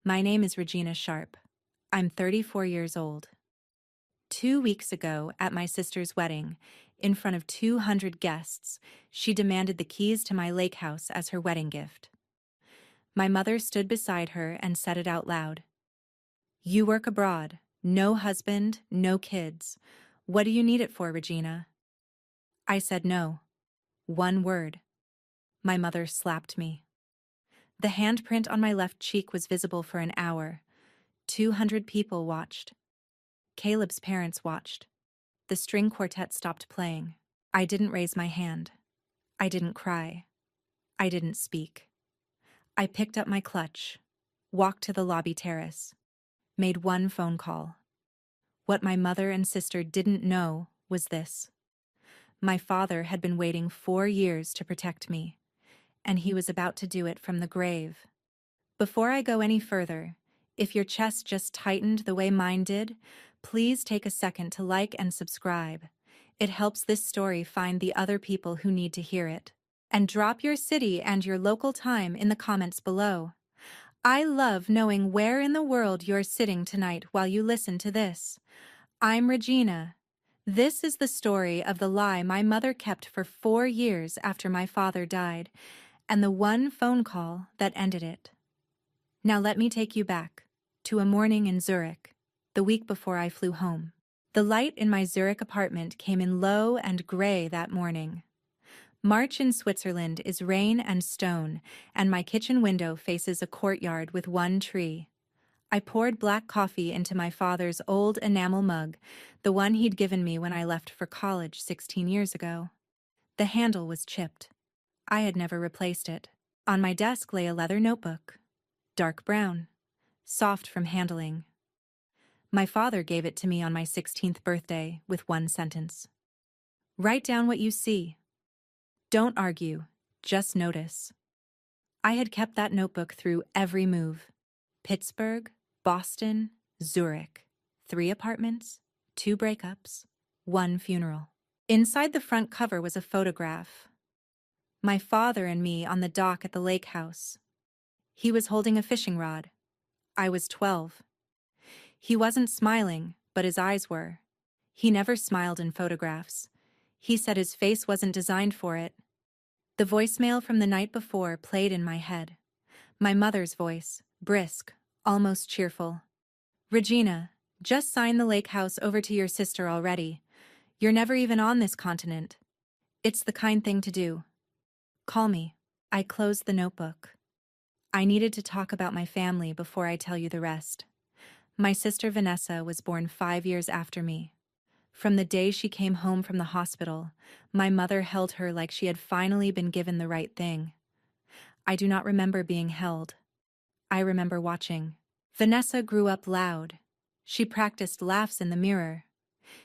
My name is Regina Sharp. I'm 34 years old. 2 weeks ago, at my sister's wedding, in front of 200 guests, she demanded the keys to my lake house as her wedding gift. My mother stood beside her and said it out loud. "You work abroad, no husband, no kids. What do you need it for, Regina?" I said no. One word. My mother slapped me. The handprint on my left cheek was visible for an hour. 200 people watched. Caleb's parents watched. The string quartet stopped playing. I didn't raise my hand. I didn't cry. I didn't speak. I picked up my clutch, walked to the lobby terrace, made one phone call. What my mother and sister didn't know was this. My father had been waiting 4 years to protect me, and he was about to do it from the grave. Before I go any further, if your chest just tightened the way mine did, please take a second to like and subscribe. It helps this story find the other people who need to hear it. And drop your city and your local time in the comments below. I love knowing where in the world you're sitting tonight while you listen to this. I'm Regina. This is the story of the lie my mother kept for 4 years after my father died, and the one phone call that ended it. Now let me take you back to a morning in Zurich, the week before I flew home. The light in my Zurich apartment came in low and gray that morning. March in Switzerland is rain and stone, and my kitchen window faces a courtyard with one tree. I poured black coffee into my father's old enamel mug, the one he'd given me when I left for college 16 years ago. The handle was chipped. I had never replaced it. On my desk lay a leather notebook, dark brown, soft from handling. My father gave it to me on my 16th birthday with one sentence. Write down what you see. Don't argue, just notice. I had kept that notebook through every move. Pittsburgh, Boston, Zurich. 3 apartments, 2 breakups, 1 funeral. Inside the front cover was a photograph. My father and me on the dock at the lake house. He was holding a fishing rod. I was 12. He wasn't smiling, but his eyes were. He never smiled in photographs. He said his face wasn't designed for it. The voicemail from the night before played in my head. My mother's voice, brisk, almost cheerful. Regina, just sign the lake house over to your sister already. You're never even on this continent. It's the kind thing to do. Call me. I closed the notebook. I needed to talk about my family before I tell you the rest. My sister Vanessa was born 5 years after me. From the day she came home from the hospital, my mother held her like she had finally been given the right thing. I do not remember being held. I remember watching. Vanessa grew up loud. She practiced laughs in the mirror.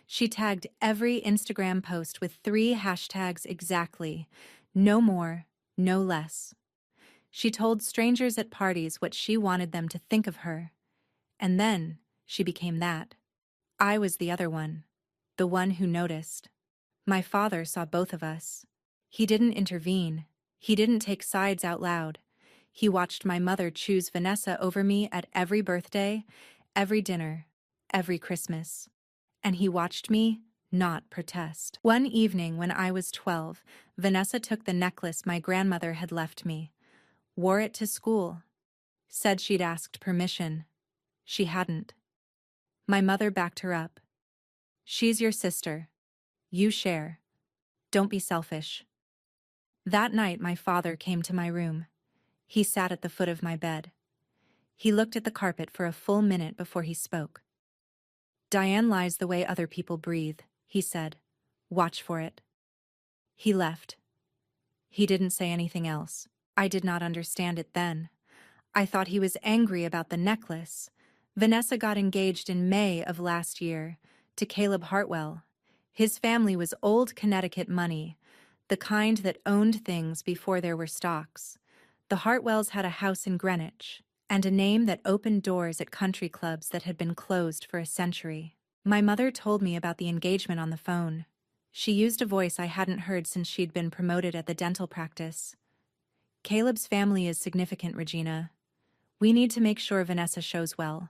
She tagged every Instagram post with 3 hashtags exactly. No more, no less. She told strangers at parties what she wanted them to think of her. And then she became that. I was the other one. The one who noticed. My father saw both of us. He didn't intervene. He didn't take sides out loud. He watched my mother choose Vanessa over me at every birthday, every dinner, every Christmas. And he watched me not protest. One evening when I was 12, Vanessa took the necklace my grandmother had left me, wore it to school, said she'd asked permission. She hadn't. My mother backed her up. She's your sister. You share. Don't be selfish. That night my father came to my room. He sat at the foot of my bed. He looked at the carpet for a full minute before he spoke. Diane lies the way other people breathe, he said. Watch for it. He left. He didn't say anything else. I did not understand it then. I thought he was angry about the necklace. Vanessa got engaged in May of last year to Caleb Hartwell. His family was old Connecticut money, the kind that owned things before there were stocks. The Hartwells had a house in Greenwich, and a name that opened doors at country clubs that had been closed for a century. My mother told me about the engagement on the phone. She used a voice I hadn't heard since she'd been promoted at the dental practice. Caleb's family is significant, Regina. We need to make sure Vanessa shows well.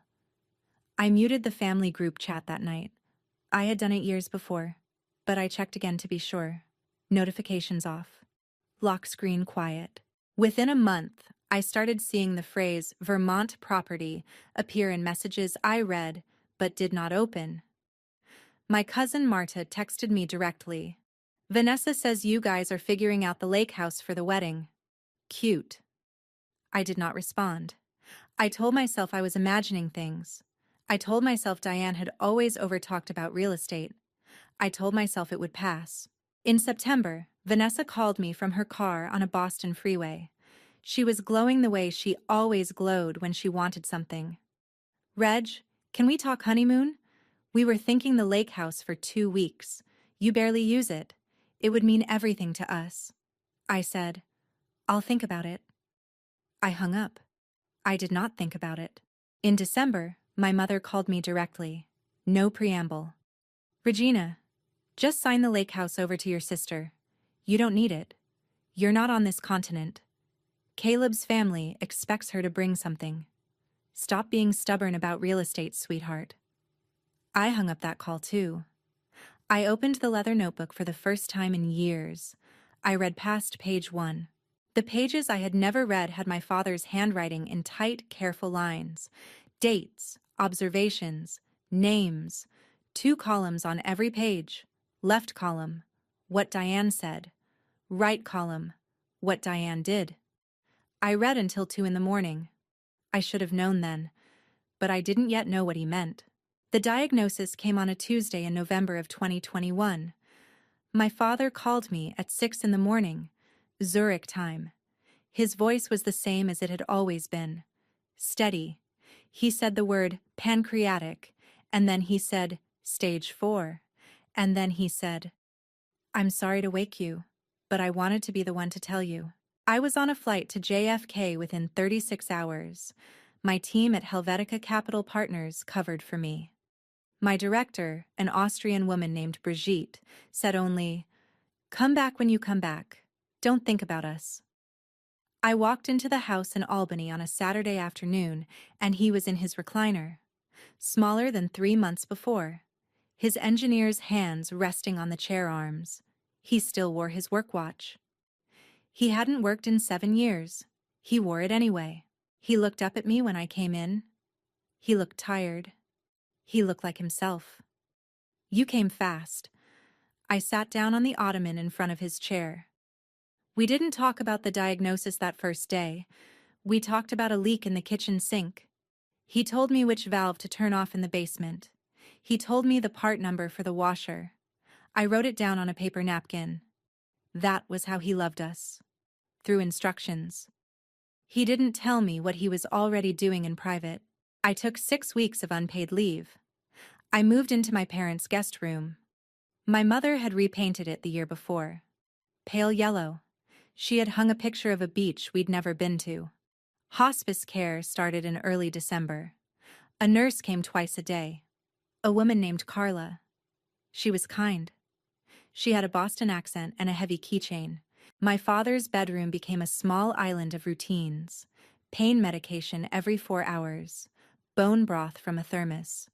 I muted the family group chat that night. I had done it years before, but I checked again to be sure. Notifications off. Lock screen quiet. Within a month, I started seeing the phrase Vermont property appear in messages I read but did not open. My cousin Marta texted me directly. Vanessa says you guys are figuring out the lake house for the wedding. Cute. I did not respond. I told myself I was imagining things. I told myself Diane had always overtalked about real estate. I told myself it would pass. In September, Vanessa called me from her car on a Boston freeway. She was glowing the way she always glowed when she wanted something. Reg, can we talk honeymoon? We were thinking the lake house for 2 weeks. You barely use it. It would mean everything to us. I said, I'll think about it. I hung up. I did not think about it. In December, my mother called me directly. No preamble. Regina, just sign the lake house over to your sister. You don't need it. You're not on this continent. Caleb's family expects her to bring something. Stop being stubborn about real estate, sweetheart. I hung up that call too. I opened the leather notebook for the first time in years. I read past page 1. The pages I had never read had my father's handwriting in tight, careful lines. Dates, observations, names. 2 columns on every page. Left column, what Diane said. Right column, what Diane did. I read until 2 in the morning. I should have known then, but I didn't yet know what he meant. The diagnosis came on a Tuesday in November of 2021. My father called me at 6 in the morning, Zurich time. His voice was the same as it had always been. Steady. He said the word pancreatic, and then he said stage 4, and then he said, I'm sorry to wake you, but I wanted to be the one to tell you. I was on a flight to JFK within 36 hours. My team at Helvetica Capital Partners covered for me. My director, an Austrian woman named Brigitte, said only, come back when you come back. Don't think about us. I walked into the house in Albany on a Saturday afternoon, and he was in his recliner, smaller than 3 months before, his engineer's hands resting on the chair arms. He still wore his work watch. He hadn't worked in 7 years. He wore it anyway. He looked up at me when I came in. He looked tired. He looked like himself. You came fast. I sat down on the ottoman in front of his chair. We didn't talk about the diagnosis that first day. We talked about a leak in the kitchen sink. He told me which valve to turn off in the basement. He told me the part number for the washer. I wrote it down on a paper napkin. That was how he loved us. Through instructions. He didn't tell me what he was already doing in private. I took 6 weeks of unpaid leave. I moved into my parents' guest room. My mother had repainted it the year before. Pale yellow. She had hung a picture of a beach we'd never been to. Hospice care started in early December. A nurse came twice a day. A woman named Carla. She was kind. She had a Boston accent and a heavy keychain. My father's bedroom became a small island of routines. Pain medication every 4 hours. Bone broth from a thermos.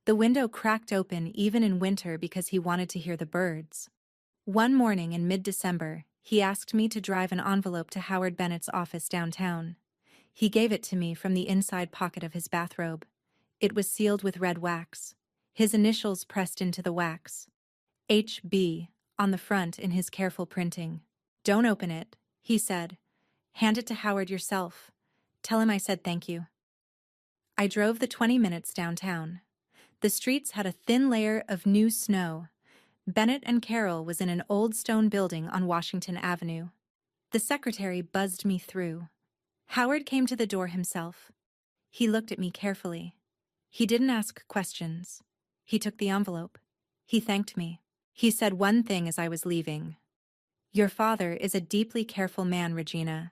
The window cracked open even in winter because he wanted to hear the birds. One morning in mid-December, he asked me to drive an envelope to Howard Bennett's office downtown. He gave it to me from the inside pocket of his bathrobe. It was sealed with red wax. His initials pressed into the wax. HB on the front in his careful printing. Don't open it, he said. Hand it to Howard yourself. Tell him I said thank you. I drove the 20 minutes downtown. The streets had a thin layer of new snow. Bennett and Carroll was in an old stone building on Washington Avenue. The secretary buzzed me through. Howard came to the door himself. He looked at me carefully. He didn't ask questions. He took the envelope. He thanked me. He said one thing as I was leaving. Your father is a deeply careful man, Regina.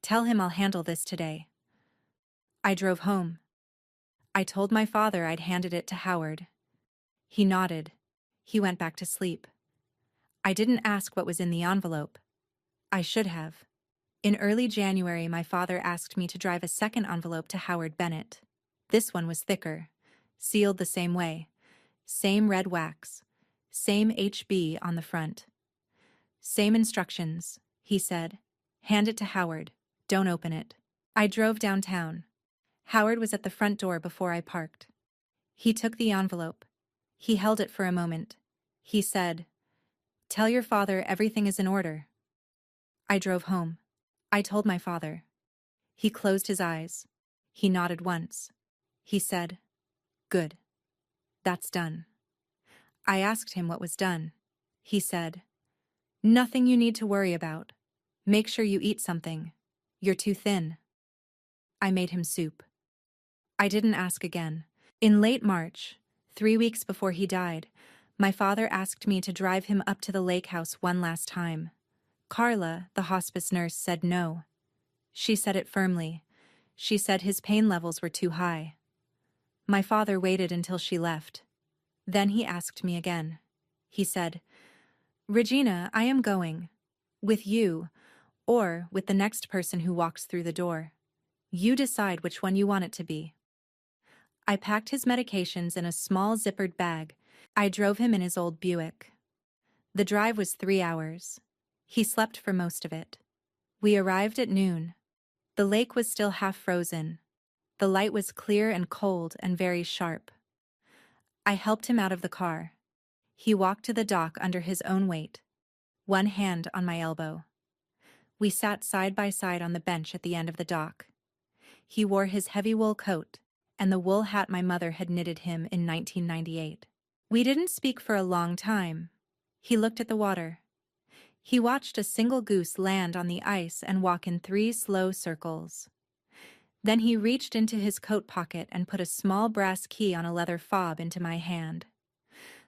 Tell him I'll handle this today. I drove home. I told my father I'd handed it to Howard. He nodded. He went back to sleep. I didn't ask what was in the envelope. I should have. In early January, my father asked me to drive a second envelope to Howard Bennett. This one was thicker, sealed the same way, same red wax, same HB on the front. Same instructions, he said. Hand it to Howard. Don't open it. I drove downtown. Howard was at the front door before I parked. He took the envelope. He held it for a moment. He said, "Tell your father everything is in order." I drove home. I told my father. He closed his eyes. He nodded once. He said, "Good. That's done." I asked him what was done. He said, "Nothing you need to worry about. Make sure you eat something. You're too thin." I made him soup. I didn't ask again. In late March, 3 weeks before he died, my father asked me to drive him up to the lake house one last time. Carla, the hospice nurse, said no. She said it firmly. She said his pain levels were too high. My father waited until she left. Then he asked me again. He said, "Regina, I am going. With you, or with the next person who walks through the door. You decide which one you want it to be." I packed his medications in a small zippered bag. I drove him in his old Buick. The drive was 3 hours. He slept for most of it. We arrived at noon. The lake was still half frozen. The light was clear and cold and very sharp. I helped him out of the car. He walked to the dock under his own weight, one hand on my elbow. We sat side by side on the bench at the end of the dock. He wore his heavy wool coat and the wool hat my mother had knitted him in 1998. We didn't speak for a long time. He looked at the water. He watched a single goose land on the ice and walk in 3 slow circles. Then he reached into his coat pocket and put a small brass key on a leather fob into my hand.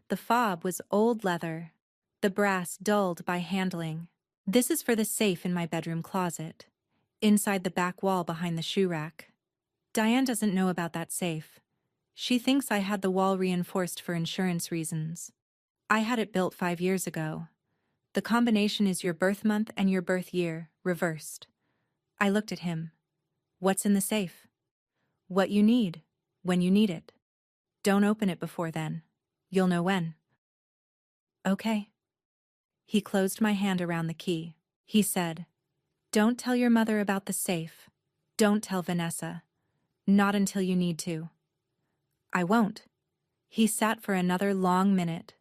The fob was old leather, the brass dulled by handling. "This is for the safe in my bedroom closet, inside the back wall behind the shoe rack. Diane doesn't know about that safe. She thinks I had the wall reinforced for insurance reasons. I had it built 5 years ago. The combination is your birth month and your birth year, reversed." I looked at him. "What's in the safe?" "What you need, when you need it. Don't open it before then. You'll know when." "Okay." He closed my hand around the key. He said, "Don't tell your mother about the safe. Don't tell Vanessa. Not until you need to." "I won't." He sat for another long minute.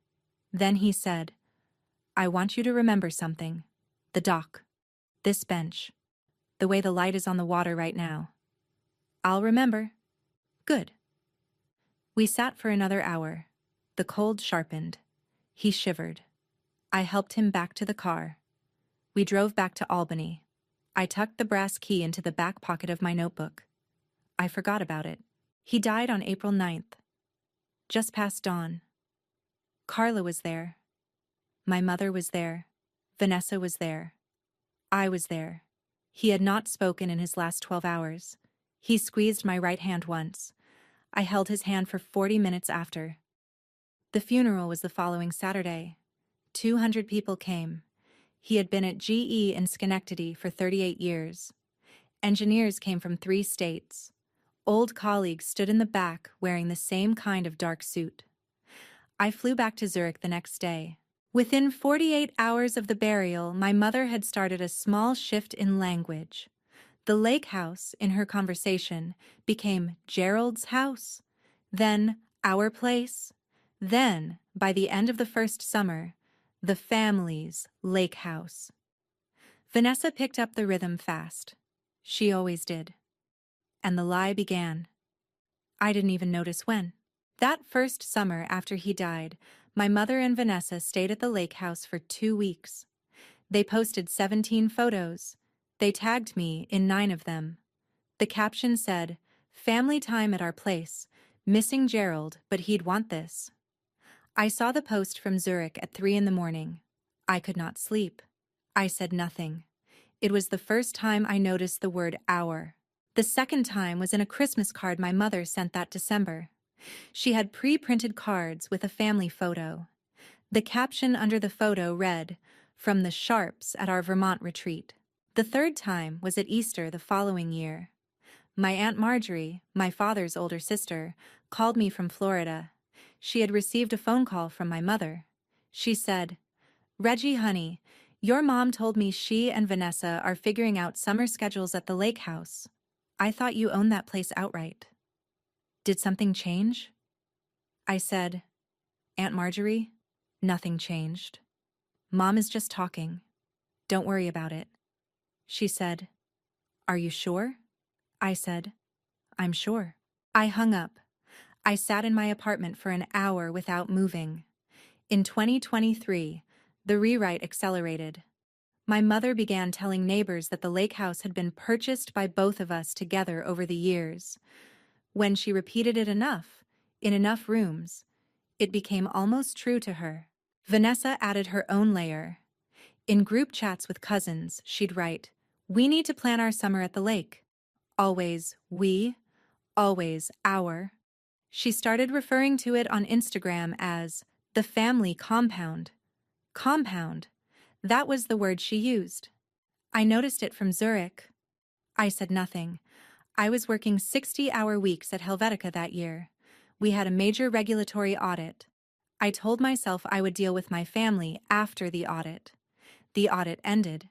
Then he said, "I want you to remember something. The dock. This bench. The way the light is on the water right now." "I'll remember." "Good." We sat for another hour. The cold sharpened. He shivered. I helped him back to the car. We drove back to Albany. I tucked the brass key into the back pocket of my notebook. I forgot about it. He died on April 9th, just past dawn. Carla was there. My mother was there. Vanessa was there. I was there. He had not spoken in his last 12 hours. He squeezed my right hand once. I held his hand for 40 minutes after. The funeral was the following Saturday. 200 people came. He had been at GE in Schenectady for 38 years. Engineers came from 3 states. Old colleagues stood in the back wearing the same kind of dark suit. I flew back to Zurich the next day. Within 48 hours of the burial, my mother had started a small shift in language. The lake house, in her conversation, became Gerald's house, then our place, then, by the end of the first summer, the family's lake house. Vanessa picked up the rhythm fast. She always did. And the lie began. I didn't even notice when. That first summer after he died, my mother and Vanessa stayed at the lake house for 2 weeks. They posted 17 photos. They tagged me in 9 of them. The caption said, "Family time at our place. Missing Gerald, but he'd want this." I saw the post from Zurich at 3 in the morning. I could not sleep. I said nothing. It was the first time I noticed the word "our." The second time was in a Christmas card my mother sent that December. She had pre-printed cards with a family photo. The caption under the photo read, "From the Sharps at our Vermont retreat." The third time was at Easter the following year. My Aunt Marjorie, my father's older sister, called me from Florida. She had received a phone call from my mother. She said, "Reggie, honey, your mom told me she and Vanessa are figuring out summer schedules at the lake house. I thought you owned that place outright. Did something change?" I said, "Aunt Marjorie, nothing changed. Mom is just talking. Don't worry about it." She said, "Are you sure?" I said, "I'm sure." I hung up. I sat in my apartment for an hour without moving. In 2023, the rewrite accelerated. My mother began telling neighbors that the lake house had been purchased by both of us together over the years. When she repeated it enough, in enough rooms, it became almost true to her. Vanessa added her own layer. In group chats with cousins, she'd write, "We need to plan our summer at the lake." Always we, always our. She started referring to it on Instagram as the family compound. Compound. That was the word she used. I noticed it from Zurich. I said nothing. I was working 60-hour weeks at Helvetica that year. We had a major regulatory audit. I told myself I would deal with my family after the audit. The audit ended.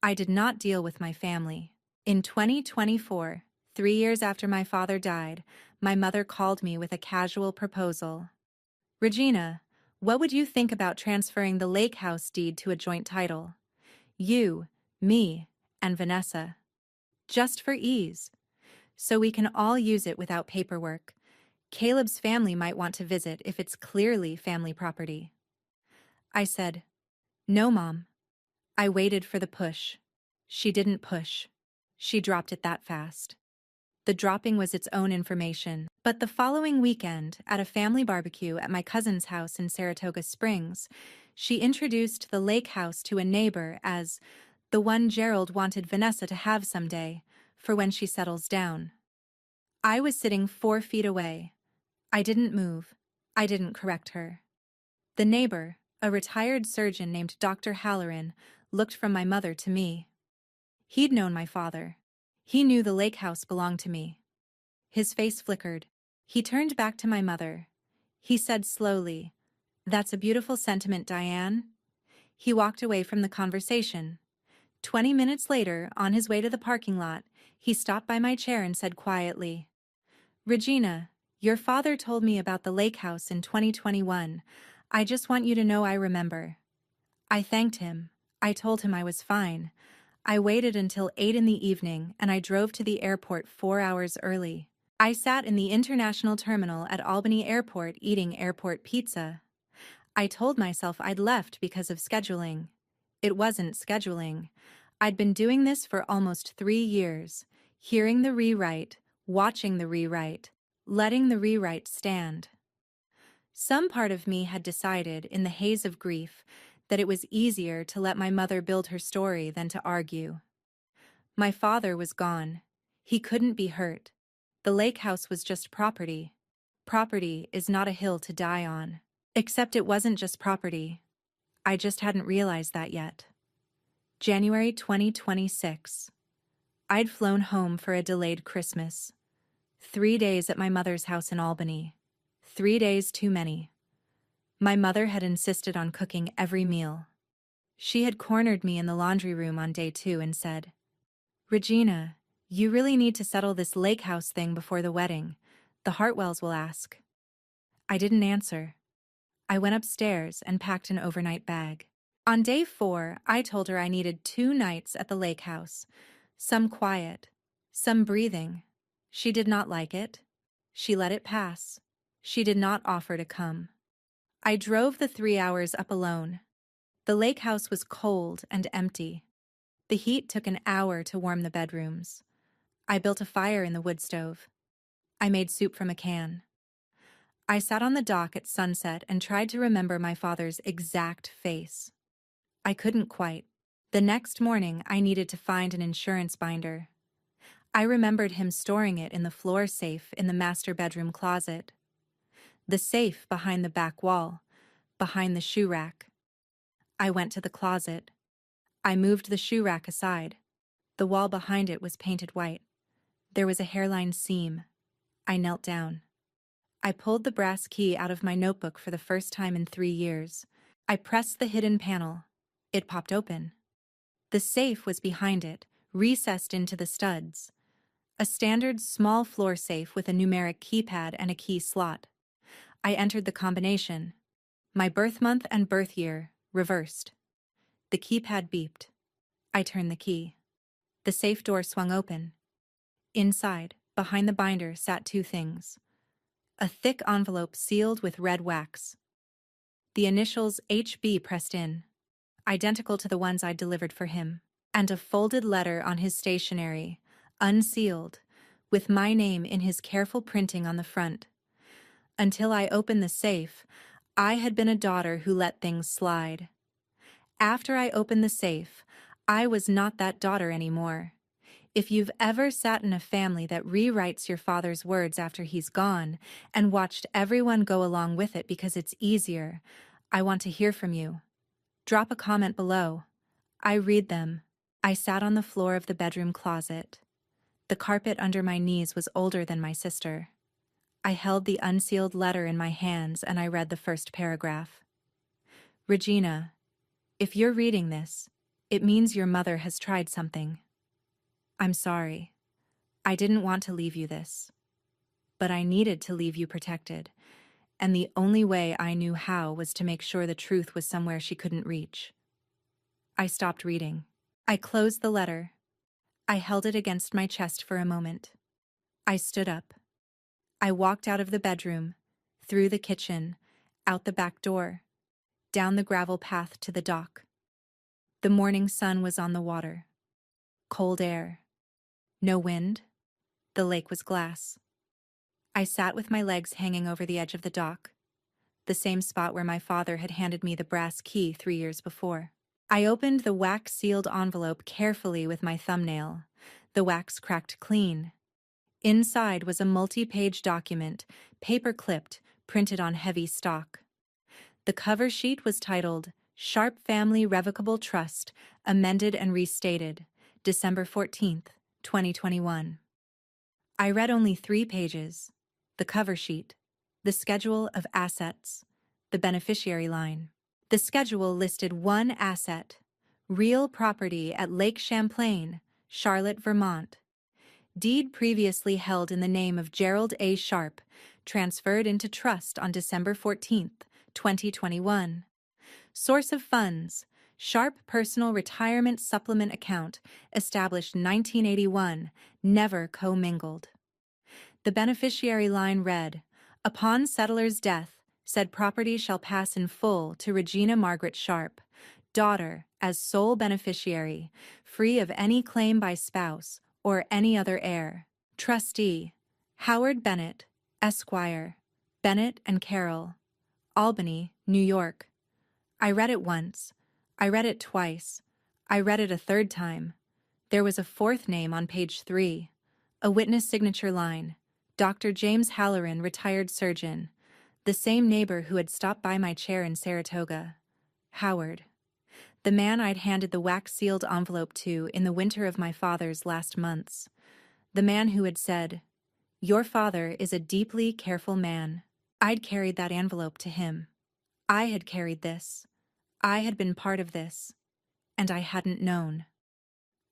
I did not deal with my family. In 2024, 3 years after my father died, my mother called me with a casual proposal. "Regina, what would you think about transferring the lake house deed to a joint title? You, me, and Vanessa. Just for ease. So we can all use it without paperwork. Caleb's family might want to visit if it's clearly family property." I said, "No, Mom." I waited for the push. She didn't push. She dropped it that fast. The dropping was its own information. But the following weekend, at a family barbecue at my cousin's house in Saratoga Springs, she introduced the lake house to a neighbor as the one Gerald wanted Vanessa to have someday, for when she settles down. I was sitting 4 feet away. I didn't move. I didn't correct her. The neighbor, a retired surgeon named Dr. Halloran, looked from my mother to me. He'd known my father. He knew the lake house belonged to me. His face flickered. He turned back to my mother. He said slowly, "That's a beautiful sentiment, Diane." He walked away from the conversation. 20 minutes later, on his way to the parking lot, he stopped by my chair and said quietly, "Regina, your father told me about the lake house in 2021. I just want you to know I remember." I thanked him. I told him I was fine. I waited until 8 in the evening and I drove to the airport 4 hours early. I sat in the international terminal at Albany Airport eating airport pizza. I told myself I'd left because of scheduling. It wasn't scheduling. I'd been doing this for almost 3 years, hearing the rewrite, watching the rewrite, letting the rewrite stand. Some part of me had decided, in the haze of grief, that it was easier to let my mother build her story than to argue. My father was gone. He couldn't be hurt. The lake house was just property. Property is not a hill to die on. Except it wasn't just property. I just hadn't realized that yet. January 2026. I'd flown home for a delayed Christmas. 3 days at my mother's house in Albany. 3 days too many. My mother had insisted on cooking every meal. She had cornered me in the laundry room on day 2 and said, "Regina, you really need to settle this lake house thing before the wedding. The Hartwells will ask." I didn't answer. I went upstairs and packed an overnight bag. On day 4, I told her I needed 2 nights at the lake house. Some quiet, some breathing. She did not like it. She let it pass. She did not offer to come. I drove the 3 hours up alone. The lake house was cold and empty. The heat took an hour to warm the bedrooms. I built a fire in the wood stove. I made soup from a can. I sat on the dock at sunset and tried to remember my father's exact face. I couldn't quite. The next morning, I needed to find an insurance binder. I remembered him storing it in the floor safe in the master bedroom closet. The safe behind the back wall, behind the shoe rack. I went to the closet. I moved the shoe rack aside. The wall behind it was painted white. There was a hairline seam. I knelt down. I pulled the brass key out of my notebook for the first time in 3 years. I pressed the hidden panel. It popped open. The safe was behind it, recessed into the studs. A standard small floor safe with a numeric keypad and a key slot. I entered the combination. My birth month and birth year, reversed. The keypad beeped. I turned the key. The safe door swung open. Inside, behind the binder, sat 2 things. A thick envelope sealed with red wax. The initials HB pressed in, identical to the ones I'd delivered for him, and a folded letter on his stationery, unsealed, with my name in his careful printing on the front. Until I opened the safe, I had been a daughter who let things slide. After I opened the safe, I was not that daughter anymore. If you've ever sat in a family that rewrites your father's words after he's gone and watched everyone go along with it because it's easier, I want to hear from you. Drop a comment below. I read them. I sat on the floor of the bedroom closet. The carpet under my knees was older than my sister. I held the unsealed letter in my hands and I read the first paragraph. Regina, if you're reading this, it means your mother has tried something. I'm sorry. I didn't want to leave you this. But I needed to leave you protected, and the only way I knew how was to make sure the truth was somewhere she couldn't reach. I stopped reading. I closed the letter. I held it against my chest for a moment. I stood up. I walked out of the bedroom, through the kitchen, out the back door, down the gravel path to the dock. The morning sun was on the water. Cold air. No wind. The lake was glass. I sat with my legs hanging over the edge of the dock, the same spot where my father had handed me the brass key 3 years before. I opened the wax-sealed envelope carefully with my thumbnail. The wax cracked clean. Inside was a multi-page document, paper-clipped, printed on heavy stock. The cover sheet was titled, Sharp Family Revocable Trust, Amended and Restated, December 14th, 2021. I read only 3 pages. The cover sheet, the schedule of assets, the beneficiary line. The schedule listed one asset, real property at Lake Champlain, Charlotte, Vermont. Deed previously held in the name of Gerald A. Sharp, transferred into trust on December 14th, 2021. Source of funds, Sharp Personal Retirement Supplement Account, established 1981, never commingled. The beneficiary line read, Upon settler's death, said property shall pass in full to Regina Margaret Sharp, daughter, as sole beneficiary, free of any claim by spouse or any other heir. Trustee, Howard Bennett, Esquire, Bennett and Carroll, Albany, New York. I read it once. I read it twice. I read it a 3rd time. There was a 4th name on page 3. A witness signature line. Dr. James Halloran, retired surgeon. The same neighbor who had stopped by my chair in Saratoga. Howard. The man I'd handed the wax-sealed envelope to in the winter of my father's last months. The man who had said, Your father is a deeply careful man. I'd carried that envelope to him. I had carried this. I had been part of this. And I hadn't known.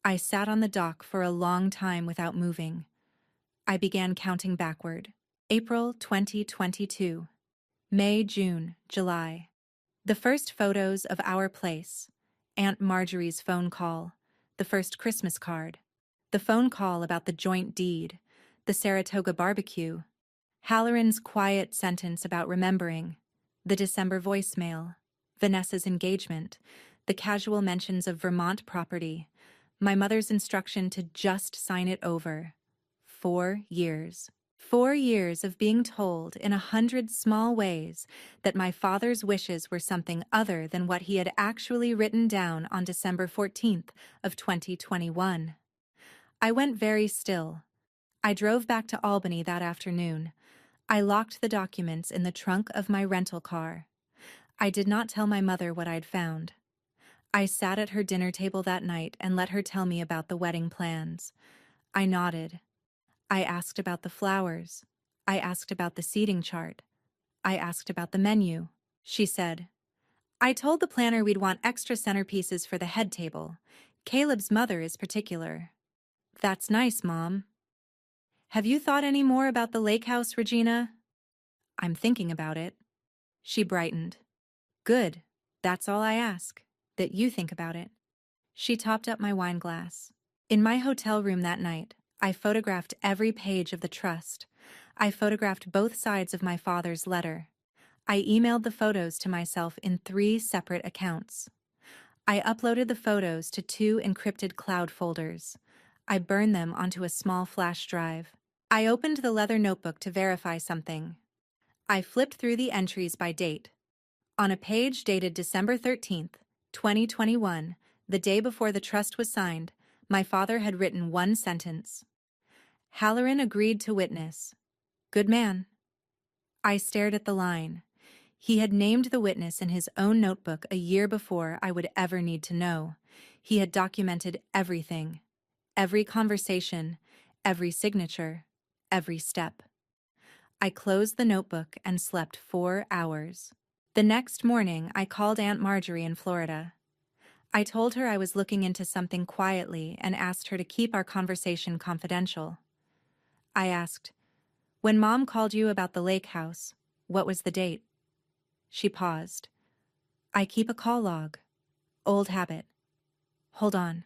I sat on the dock for a long time without moving. I began counting backward. April 2022. May, June, July. The first photos of our place. Aunt Marjorie's phone call. The first Christmas card. The phone call about the joint deed. The Saratoga barbecue. Halloran's quiet sentence about remembering. The December voicemail. Vanessa's engagement. The casual mentions of Vermont property. My mother's instruction to just sign it over. 4 years. 4 years of being told in 100 small ways that my father's wishes were something other than what he had actually written down on December 14th of 2021. I went very still. I drove back to Albany that afternoon. I locked the documents in the trunk of my rental car. I did not tell my mother what I'd found. I sat at her dinner table that night and let her tell me about the wedding plans. I nodded. I asked about the flowers. I asked about the seating chart. I asked about the menu. She said, I told the planner we'd want extra centerpieces for the head table. Caleb's mother is particular. That's nice, Mom. Have you thought any more about the lake house, Regina? I'm thinking about it. She brightened. Good. That's all I ask, that you think about it. She topped up my wine glass. In my hotel room that night, I photographed every page of the trust. I photographed both sides of my father's letter. I emailed the photos to myself in 3 separate accounts. I uploaded the photos to 2 encrypted cloud folders. I burned them onto a small flash drive. I opened the leather notebook to verify something. I flipped through the entries by date. On a page dated December 13th, 2021, the day before the trust was signed, my father had written one sentence. Halloran agreed to witness. Good man. I stared at the line. He had named the witness in his own notebook a year before I would ever need to know. He had documented everything. Every conversation, every signature, every step. I closed the notebook and slept 4 hours. The next morning, I called Aunt Marjorie in Florida. I told her I was looking into something quietly and asked her to keep our conversation confidential. I asked, when Mom called you about the lake house, what was the date? She paused. I keep a call log. Old habit. Hold on.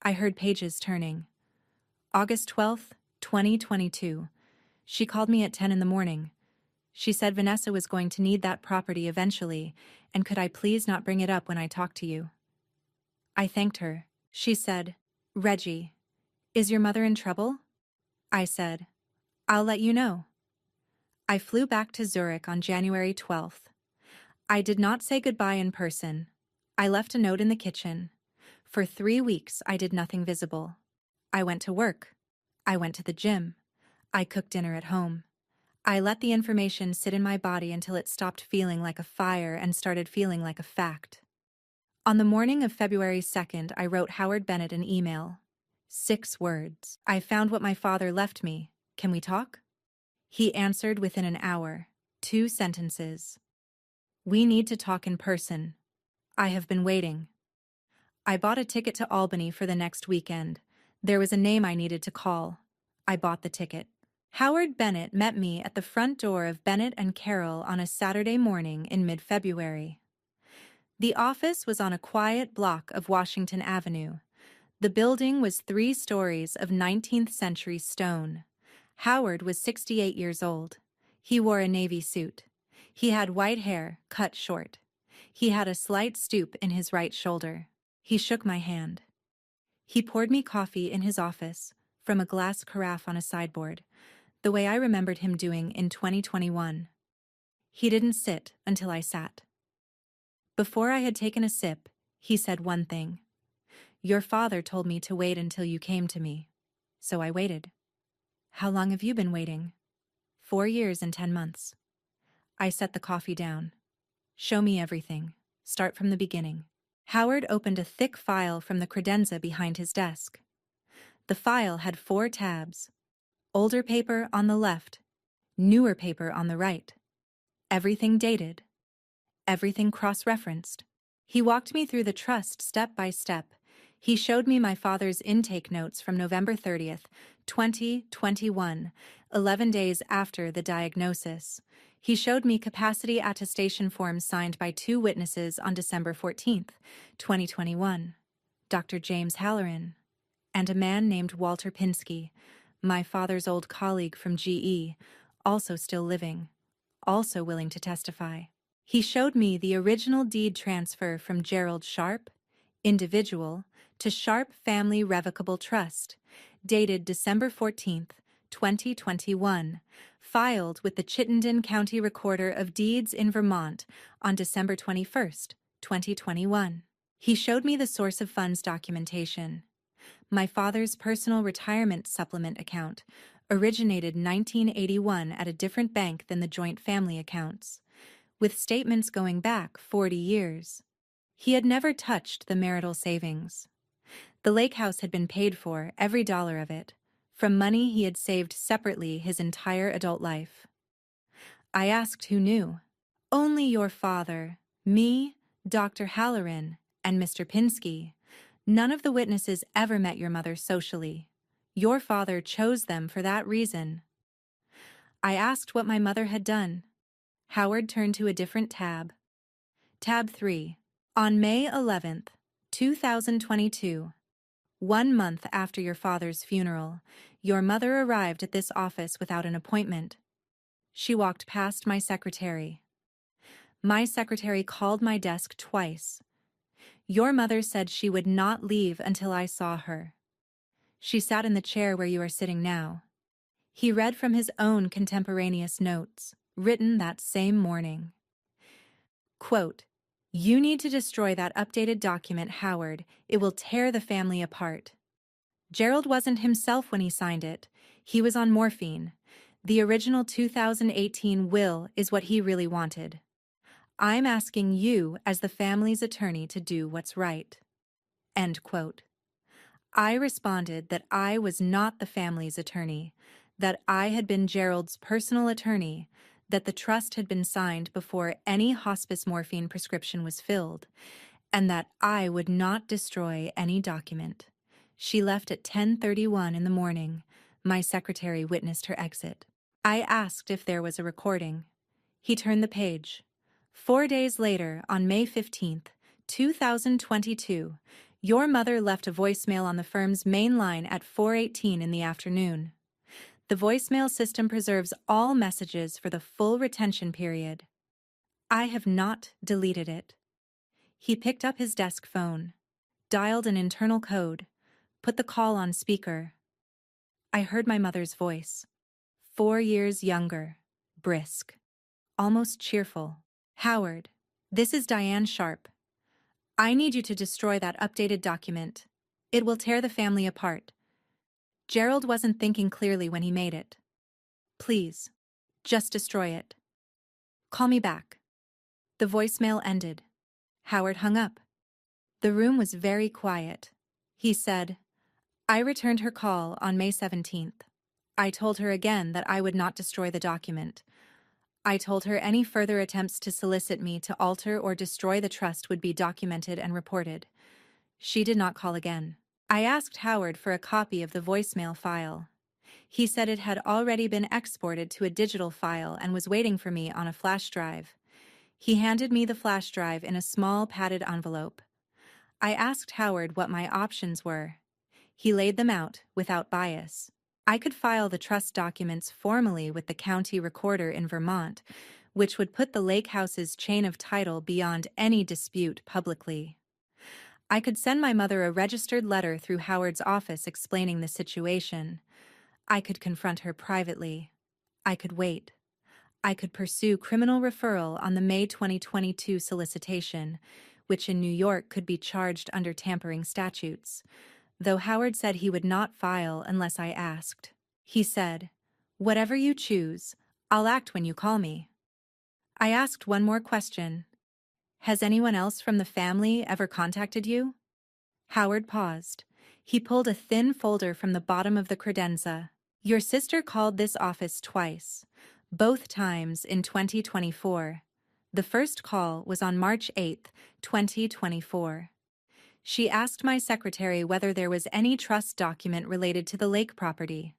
I heard pages turning. August 12th, 2022. She called me at 10 in the morning. She said Vanessa was going to need that property eventually, and could I please not bring it up when I talk to you? I thanked her. She said, Reggie, is your mother in trouble? I said, I'll let you know. I flew back to Zurich on January 12th. I did not say goodbye in person. I left a note in the kitchen. For 3 weeks, I did nothing visible. I went to work. I went to the gym. I cooked dinner at home. I let the information sit in my body until it stopped feeling like a fire and started feeling like a fact. On the morning of February 2nd, I wrote Howard Bennett an email. 6 words. I found what my father left me. Can we talk? He answered within an hour. 2 sentences. We need to talk in person. I have been waiting. I bought a ticket to Albany for the next weekend. There was a name I needed to call. I bought the ticket. Howard Bennett met me at the front door of Bennett and Carroll on a Saturday morning in mid-February. The office was on a quiet block of Washington Avenue. The building was 3 stories of 19th-century stone. Howard was 68 years old. He wore a navy suit. He had white hair, cut short. He had a slight stoop in his right shoulder. He shook my hand. He poured me coffee in his office, from a glass carafe on a sideboard, the way I remembered him doing in 2021. He didn't sit until I sat. Before I had taken a sip, he said one thing. Your father told me to wait until you came to me. So I waited. How long have you been waiting? 4 years and 10 months. I set the coffee down. Show me everything. Start from the beginning. Howard opened a thick file from the credenza behind his desk. The file had 4 tabs. Older paper on the left, newer paper on the right. Everything dated. Everything cross-referenced. He walked me through the trust step by step. He showed me my father's intake notes from November 30th, 2021, 11 days after the diagnosis. He showed me capacity attestation forms signed by 2 witnesses on December 14th, 2021, Dr. James Halloran, and a man named Walter Pinsky, my father's old colleague from GE, also still living, also willing to testify. He showed me the original deed transfer from Gerald Sharp, individual, to Sharp Family Revocable Trust, dated December 14th, 2021, filed with the Chittenden County Recorder of Deeds in Vermont on December 21st, 2021. He showed me the source of funds documentation. My father's personal retirement supplement account originated 1981 at a different bank than the joint family accounts, with statements going back 40 years. He had never touched the marital savings. The lake house had been paid for, every dollar of it, from money he had saved separately his entire adult life. I asked who knew. Only your father, me, Dr. Halloran, and Mr. Pinsky. None of the witnesses ever met your mother socially. Your father chose them for that reason. I asked what my mother had done. Howard turned to a different tab. Tab 3. On May 11th, 2022, 1 month after your father's funeral, your mother arrived at this office without an appointment. She walked past my secretary. My secretary called my desk twice. Your mother said she would not leave until I saw her. She sat in the chair where you are sitting now. He read from his own contemporaneous notes, written that same morning. Quote, "You need to destroy that updated document, Howard. It will tear the family apart." Gerald wasn't himself when he signed it. He was on morphine. The original 2018 will is what he really wanted. I'm asking you as the family's attorney to do what's right. End quote. I responded that I was not the family's attorney, that I had been Gerald's personal attorney, that the trust had been signed before any hospice morphine prescription was filled, and that I would not destroy any document. She left at 10:31 in the morning. My secretary witnessed her exit. I asked if there was a recording. He turned the page. 4 days later, on May 15th, 2022, your mother left a voicemail on the firm's main line at 4:18 in the afternoon. The voicemail system preserves all messages for the full retention period. I have not deleted it. He picked up his desk phone, dialed an internal code, put the call on speaker. I heard my mother's voice. 4 years younger, brisk, almost cheerful. "Howard, this is Diane Sharp. I need you to destroy that updated document. It will tear the family apart. Gerald wasn't thinking clearly when he made it. Please, just destroy it. Call me back." The voicemail ended. Howard hung up. The room was very quiet. He said, I returned her call on May 17th. I told her again that I would not destroy the document. I told her any further attempts to solicit me to alter or destroy the trust would be documented and reported. She did not call again. I asked Howard for a copy of the voicemail file. He said it had already been exported to a digital file and was waiting for me on a flash drive. He handed me the flash drive in a small padded envelope. I asked Howard what my options were. He laid them out without bias. I could file the trust documents formally with the county recorder in Vermont, which would put the lake house's chain of title beyond any dispute publicly. I could send my mother a registered letter through Howard's office explaining the situation. I could confront her privately. I could wait. I could pursue criminal referral on the May 2022 solicitation, which in New York could be charged under tampering statutes, though Howard said he would not file unless I asked. He said, "Whatever you choose, I'll act when you call me." I asked one more question. "Has anyone else from the family ever contacted you?" Howard paused. He pulled a thin folder from the bottom of the credenza. "Your sister called this office twice, both times in 2024. The first call was on March 8th, 2024. She asked my secretary whether there was any trust document related to the lake property.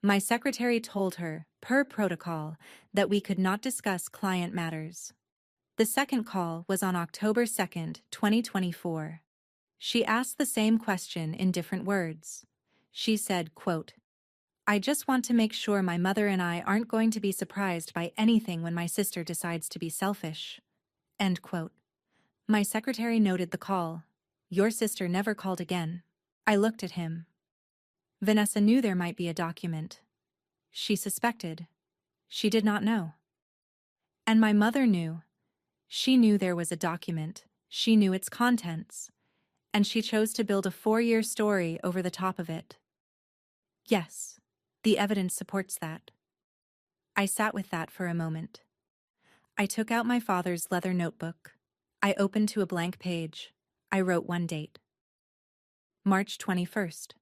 My secretary told her, per protocol, that we could not discuss client matters. The second call was on October 2nd, 2024. She asked the same question in different words. She said, quote, I just want to make sure my mother and I aren't going to be surprised by anything when my sister decides to be selfish. End quote. My secretary noted the call. Your sister never called again. I looked at him. Vanessa knew there might be a document. She suspected. She did not know. And my mother knew. She knew there was a document. She knew its contents. And she chose to build a 4-year story over the top of it. Yes, the evidence supports that. I sat with that for a moment. I took out my father's leather notebook. I opened to a blank page. I wrote one date. March 21st.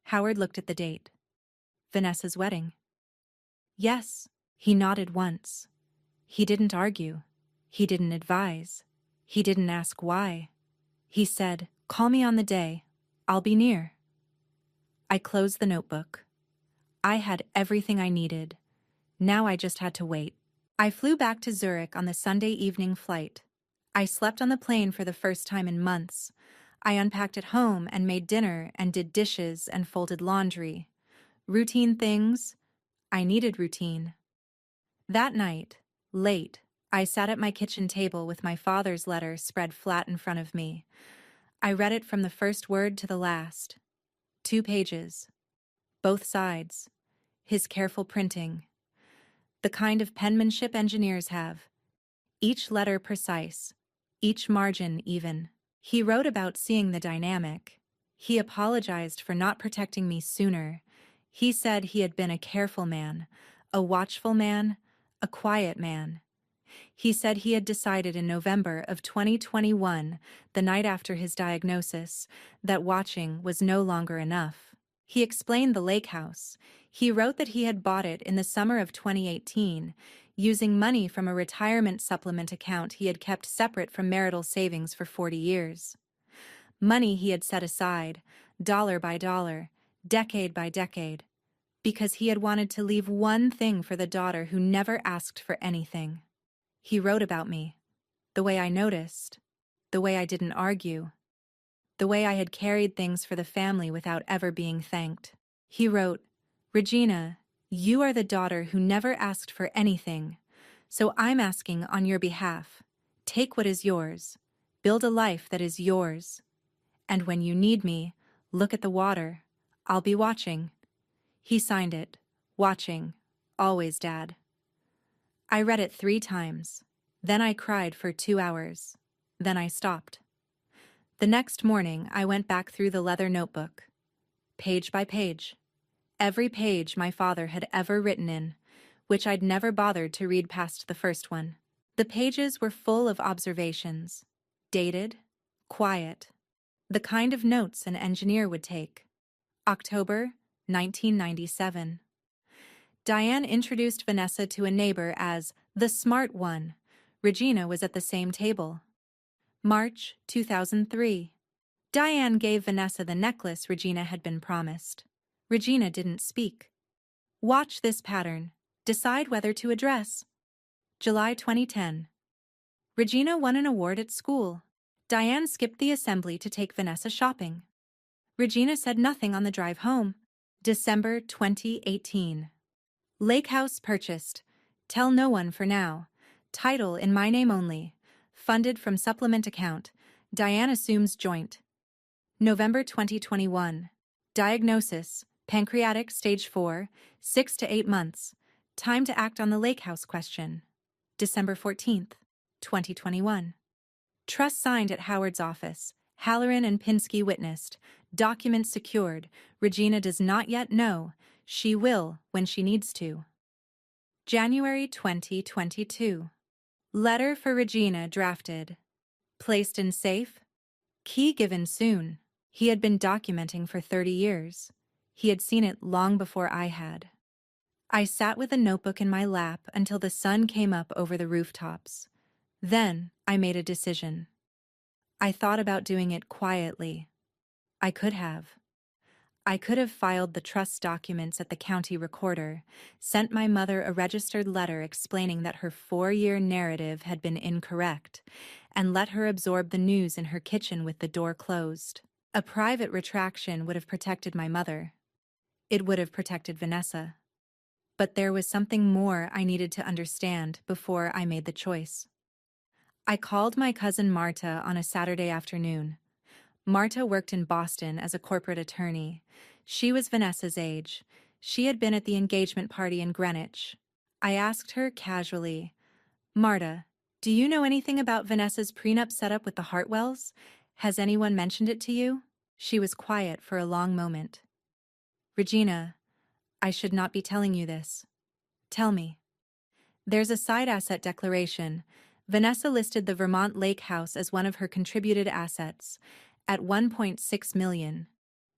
Howard looked at the date. Vanessa's wedding. Yes, he nodded once. He didn't argue. He didn't advise. He didn't ask why. He said, "Call me on the day. I'll be near." I closed the notebook. I had everything I needed. Now I just had to wait. I flew back to Zurich on the Sunday evening flight. I slept on the plane for the first time in months. I unpacked at home and made dinner and did dishes and folded laundry. Routine things. I needed routine. That night, late, I sat at my kitchen table with my father's letter spread flat in front of me. I read it from the first word to the last. 2 pages. Both sides. His careful printing. The kind of penmanship engineers have. Each letter precise. Each margin even. He wrote about seeing the dynamic. He apologized for not protecting me sooner. He said he had been a careful man, a watchful man, a quiet man. He said he had decided in November of 2021, the night after his diagnosis, that watching was no longer enough. He explained the lake house. He wrote that he had bought it in the summer of 2018, using money from a retirement supplement account he had kept separate from marital savings for 40 years. Money he had set aside, dollar by dollar, decade by decade, because he had wanted to leave one thing for the daughter who never asked for anything. He wrote about me, the way I noticed, the way I didn't argue, the way I had carried things for the family without ever being thanked. He wrote, "Regina, you are the daughter who never asked for anything, so I'm asking on your behalf. Take what is yours. Build a life that is yours. And when you need me, look at the water. I'll be watching." He signed it, "Watching. Always, Dad." I read it 3 times. Then I cried for 2 hours. Then I stopped. The next morning, I went back through the leather notebook, page by page. Every page my father had ever written in, which I'd never bothered to read past the first one. The pages were full of observations, dated, quiet, the kind of notes an engineer would take. October 1997. Diane introduced Vanessa to a neighbor as the smart one. Regina was at the same table. March 2003. Diane gave Vanessa the necklace Regina had been promised. Regina didn't speak. Watch this pattern. Decide whether to address. July 2010. Regina won an award at school. Diane skipped the assembly to take Vanessa shopping. Regina said nothing on the drive home. December 2018. Lake house purchased. Tell no one for now. Title in my name only. Funded from supplement account. Diane assumes joint. November 2021. Diagnosis: pancreatic stage 4, 6 to 8 months. Time to act on the lake house question. December 14th, 2021. Trust signed at Howard's office. Halloran and Pinsky witnessed. Documents secured. Regina does not yet know. She will when she needs to. January 2022. Letter for Regina drafted. Placed in safe. Key given soon. He had been documenting for 30 years. He had seen it long before I had. I sat with a notebook in my lap until the sun came up over the rooftops. Then I made a decision. I thought about doing it quietly. I could have. I could have filed the trust documents at the county recorder, sent my mother a registered letter explaining that her 4-year narrative had been incorrect, and let her absorb the news in her kitchen with the door closed. A private retraction would have protected my mother. It would have protected Vanessa. But there was something more I needed to understand before I made the choice. I called my cousin Marta on a Saturday afternoon. Marta worked in Boston as a corporate attorney. She was Vanessa's age. She had been at the engagement party in Greenwich. I asked her casually, "Marta, do you know anything about Vanessa's prenup setup with the Hartwells? Has anyone mentioned it to you?" She was quiet for a long moment. "Regina, I should not be telling you this. Tell me." "There's a side asset declaration. Vanessa listed the Vermont Lake House as one of her contributed assets, at $1.6 million.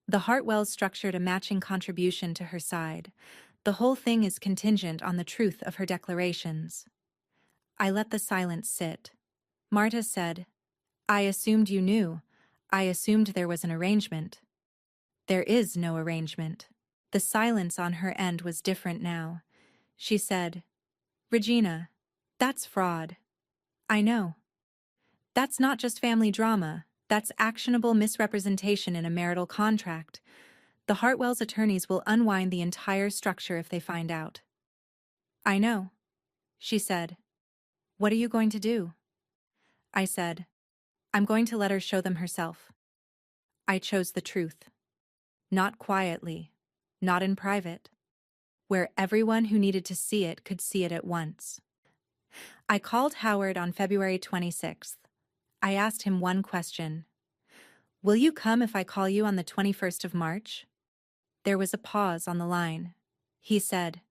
The Hartwells structured a matching contribution to her side. The whole thing is contingent on the truth of her declarations. I let the silence sit. Marta said, "I assumed you knew. I assumed there was an arrangement." "There is no arrangement." The silence on her end was different now. She said, "Regina, that's fraud." "I know. That's not just family drama, that's actionable misrepresentation in a marital contract. The Hartwells' attorneys will unwind the entire structure if they find out." "I know," she said. "What are you going to do?" I said, "I'm going to let her show them herself." I chose the truth. Not quietly, not in private, where everyone who needed to see it could see it at once. I called Howard on February 26th. I asked him one question. "Will you come if I call you on the 21st of March? There was a pause on the line. He said,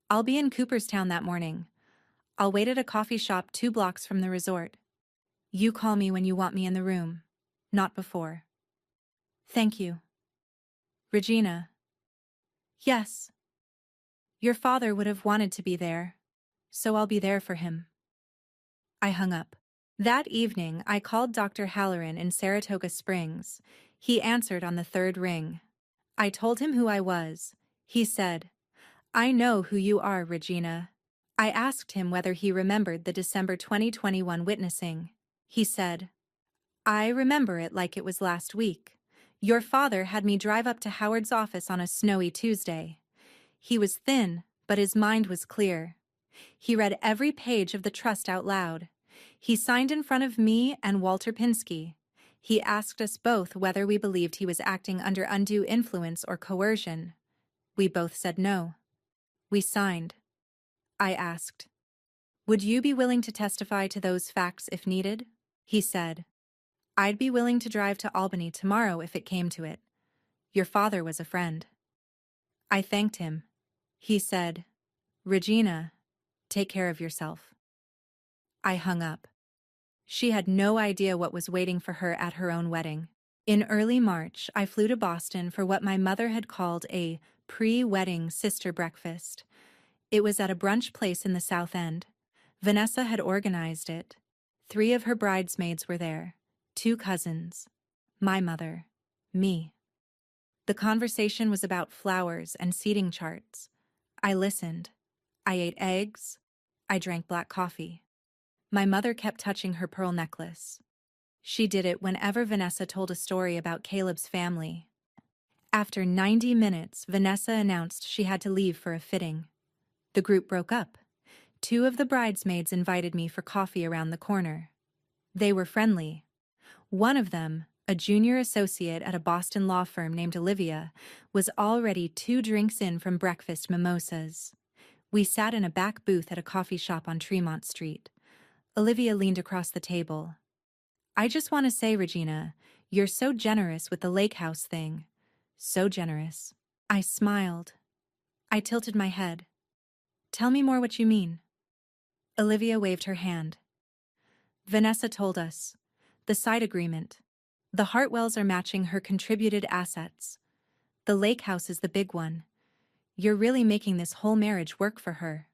"I'll be in Cooperstown that morning. I'll wait at a coffee shop 2 blocks from the resort. You call me when you want me in the room, not before." "Thank you." "Regina." "Yes." "Your father would have wanted to be there, so I'll be there for him." I hung up. That evening, I called Dr. Halloran in Saratoga Springs. He answered on the 3rd ring. I told him who I was. He said, "I know who you are, Regina." I asked him whether he remembered the December 2021 witnessing. He said, "I remember it like it was last week. Your father had me drive up to Howard's office on a snowy Tuesday. He was thin, but his mind was clear. He read every page of the trust out loud. He signed in front of me and Walter Pinsky. He asked us both whether we believed he was acting under undue influence or coercion. We both said no. We signed. I asked, "Would you be willing to testify to those facts if needed?" He said, "I'd be willing to drive to Albany tomorrow if it came to it. Your father was a friend." I thanked him. He said, "Regina, take care of yourself." I hung up. She had no idea what was waiting for her at her own wedding. In early March, I flew to Boston for what my mother had called a pre-wedding sister breakfast. It was at a brunch place in the South End. Vanessa had organized it. 3 of her bridesmaids were there, 2 cousins, my mother, me. The conversation was about flowers and seating charts. I listened. I ate eggs. I drank black coffee. My mother kept touching her pearl necklace. She did it whenever Vanessa told a story about Caleb's family. After 90 minutes, Vanessa announced she had to leave for a fitting. The group broke up. 2 of the bridesmaids invited me for coffee around the corner. They were friendly. One of them, a junior associate at a Boston law firm named Olivia, was already 2 drinks in from breakfast mimosas. We sat in a back booth at a coffee shop on Tremont Street. Olivia leaned across the table. "I just want to say, Regina, you're so generous with the lake house thing. So generous." I smiled. I tilted my head. "Tell me more what you mean." Olivia waved her hand. "Vanessa told us. The side agreement. The Hartwells are matching her contributed assets. The lake house is the big one. You're really making this whole marriage work for her."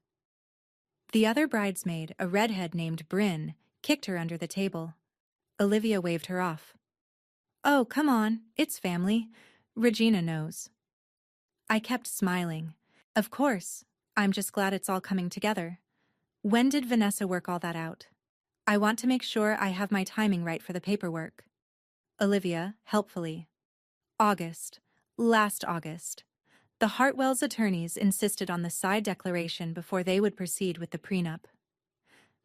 The other bridesmaid, a redhead named Bryn, kicked her under the table. Olivia waved her off. "Oh, come on, it's family. Regina knows." I kept smiling. "Of course. I'm just glad it's all coming together. When did Vanessa work all that out? I want to make sure I have my timing right for the paperwork." Olivia, helpfully. "August. Last August. The Hartwells' attorneys insisted on the side declaration before they would proceed with the prenup.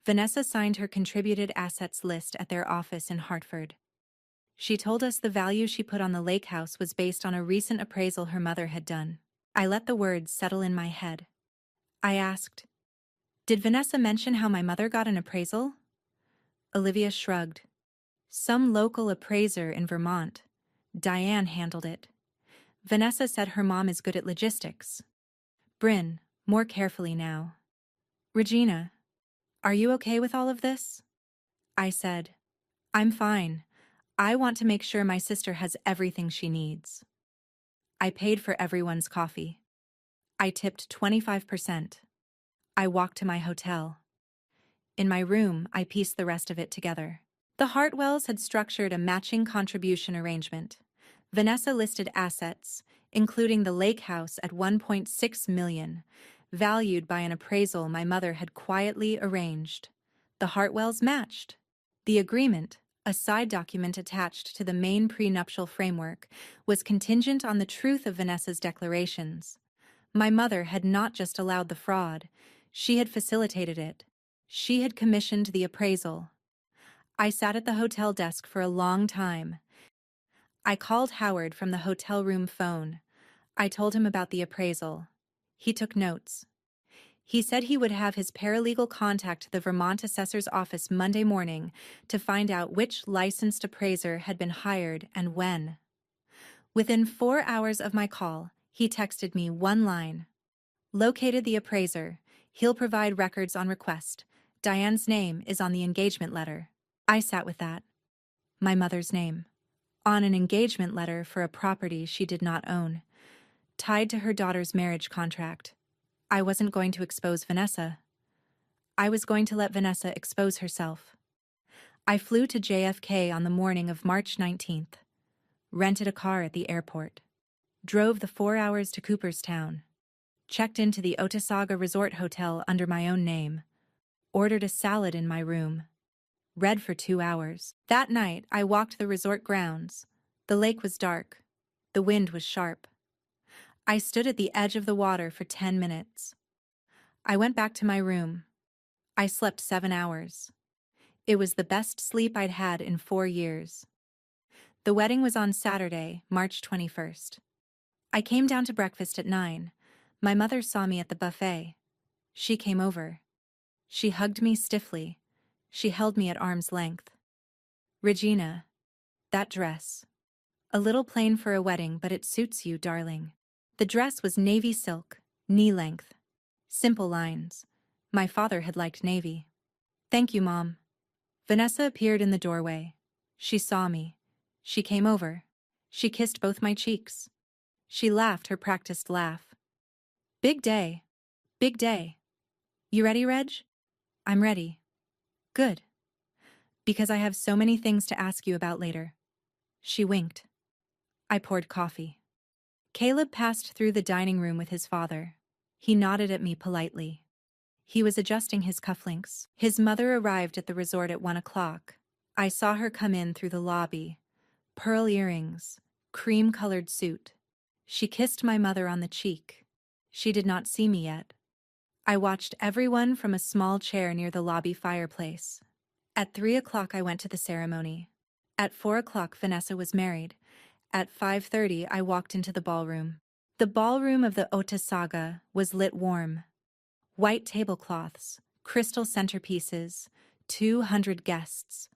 Vanessa signed her contributed assets list at their office in Hartford. She told us the value she put on the lake house was based on a recent appraisal her mother had done. I let the words settle in my head. I asked, "Did Vanessa mention how my mother got an appraisal?" Olivia shrugged. "Some local appraiser in Vermont. Diane handled it. Vanessa said her mom is good at logistics." Bryn, more carefully now. "Regina, Are you okay with all of this? I said, I'm fine. I want to make sure my sister has everything she needs. I paid for everyone's coffee. I tipped 25%. I walked to my hotel. In my room, I pieced the rest of it together. The Hartwells had structured a matching contribution arrangement. Vanessa listed assets, including the lake house at $1.6 million, valued by an appraisal my mother had quietly arranged. The Hartwells matched. The agreement, a side document attached to the main prenuptial framework, was contingent on the truth of Vanessa's declarations. My mother had not just allowed the fraud, she had facilitated it. She had commissioned the appraisal. I sat at the hotel desk for a long time. I called Howard from the hotel room phone. I told him about the appraisal. He took notes. He said he would have his paralegal contact the Vermont assessor's office Monday morning to find out which licensed appraiser had been hired and when. Within 4 hours of my call, he texted me one line. Located the appraiser. He'll provide records on request. Diane's name is on the engagement letter. I sat with that. My mother's name. On an engagement letter for a property she did not own. Tied to her daughter's marriage contract. I wasn't going to expose Vanessa. I was going to let Vanessa expose herself. I flew to JFK on the morning of March 19th. Rented a car at the airport. Drove the 4 hours to Cooperstown. Checked into the Otesaga Resort Hotel under my own name. Ordered a salad in my room. Read for 2 hours. That night, I walked the resort grounds. The lake was dark. The wind was sharp. I stood at the edge of the water for 10 minutes. I went back to my room. I slept 7 hours. It was the best sleep I'd had in 4 years. The wedding was on Saturday, March 21st. I came down to breakfast at 9. My mother saw me at the buffet. She came over. She hugged me stiffly. She held me at arm's length. Regina, that dress. A little plain for a wedding, but it suits you, darling. The dress was navy silk, knee-length. Simple lines. My father had liked navy. Thank you, Mom. Vanessa appeared in the doorway. She saw me. She came over. She kissed both my cheeks. She laughed her practiced laugh. Big day. Big day. You ready, Reg? I'm ready. Good. Because I have so many things to ask you about later. She winked. I poured coffee. Caleb passed through the dining room with his father. He nodded at me politely. He was adjusting his cufflinks. His mother arrived at the resort at 1 o'clock. I saw her come in through the lobby. Pearl earrings, cream-colored suit. She kissed my mother on the cheek. She did not see me yet. I watched everyone from a small chair near the lobby fireplace. At 3 o'clock I went to the ceremony. At 4 o'clock Vanessa was married. At 5:30 I walked into the ballroom. The ballroom of the Otesaga was lit warm. White tablecloths, crystal centerpieces, 200 guests.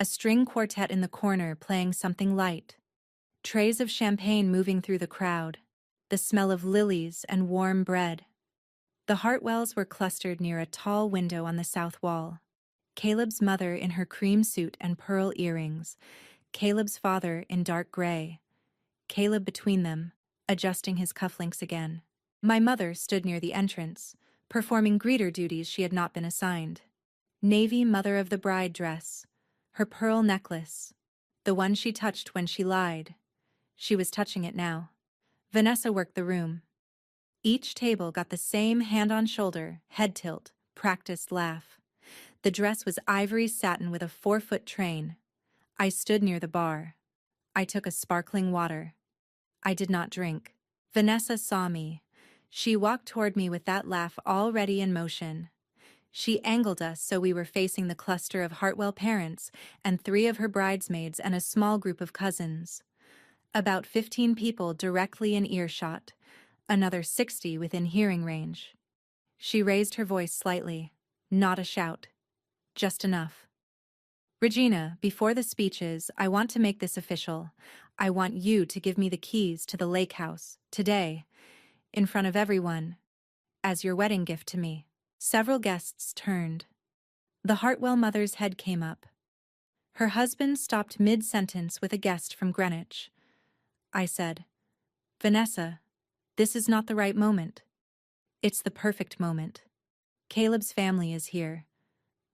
A string quartet in the corner playing something light. Trays of champagne moving through the crowd. The smell of lilies and warm bread. The Hartwells were clustered near a tall window on the south wall. Caleb's mother in her cream suit and pearl earrings. Caleb's father in dark gray. Caleb between them, adjusting his cufflinks again. My mother stood near the entrance, performing greeter duties she had not been assigned. Navy mother of the bride dress. Her pearl necklace. The one she touched when she lied. She was touching it now. Vanessa worked the room. Each table got the same hand-on-shoulder, head tilt, practiced laugh. The dress was ivory satin with a 4-foot train. I stood near the bar. I took a sparkling water. I did not drink. Vanessa saw me. She walked toward me with that laugh already in motion. She angled us so we were facing the cluster of Hartwell parents and 3 of her bridesmaids and a small group of cousins. About 15 people directly in earshot, another 60 within hearing range. She raised her voice slightly, not a shout, just enough. Regina, before the speeches, I want to make this official. I want you to give me the keys to the lake house, today, in front of everyone, as your wedding gift to me. Several guests turned. The Hartwell mother's head came up. Her husband stopped mid-sentence with a guest from Greenwich. I said, "Vanessa, this is not the right moment. It's the perfect moment. Caleb's family is here.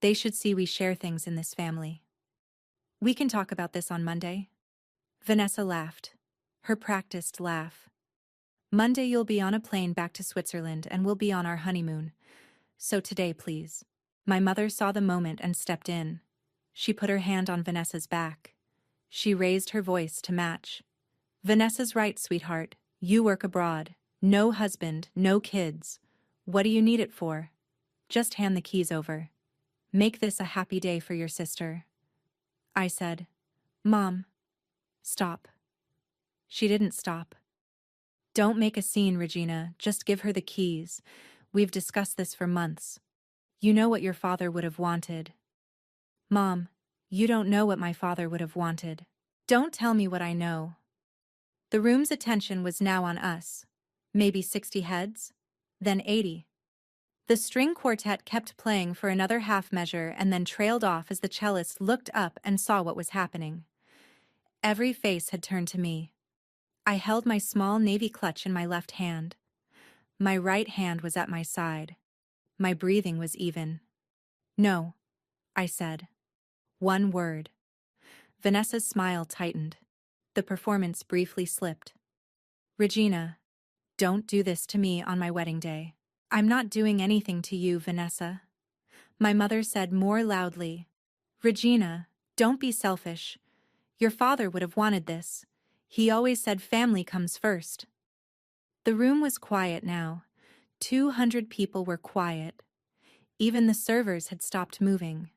They should see we share things in this family. We can talk about this on Monday." Vanessa laughed. Her practiced laugh. "Monday you'll be on a plane back to Switzerland and we'll be on our honeymoon. So today, please." My mother saw the moment and stepped in. She put her hand on Vanessa's back. She raised her voice to match. "Vanessa's right, sweetheart. You work abroad. No husband, no kids. What do you need it for? Just hand the keys over. Make this a happy day for your sister." I said, "Mom, stop." She didn't stop. "Don't make a scene, Regina. Just give her the keys. We've discussed this for months. You know what your father would have wanted." "Mom, you don't know what my father would have wanted." "Don't tell me what I know." The room's attention was now on us. Maybe 60 heads, then 80. The string quartet kept playing for another half measure and then trailed off as the cellist looked up and saw what was happening. Every face had turned to me. I held my small navy clutch in my left hand. My right hand was at my side. My breathing was even. "No," I said. One word. Vanessa's smile tightened. The performance briefly slipped. "Regina, don't do this to me on my wedding day." "I'm not doing anything to you, Vanessa." My mother said more loudly. "Regina, don't be selfish. Your father would have wanted this. He always said family comes first." The room was quiet now. 200 people were quiet. Even the servers had stopped moving.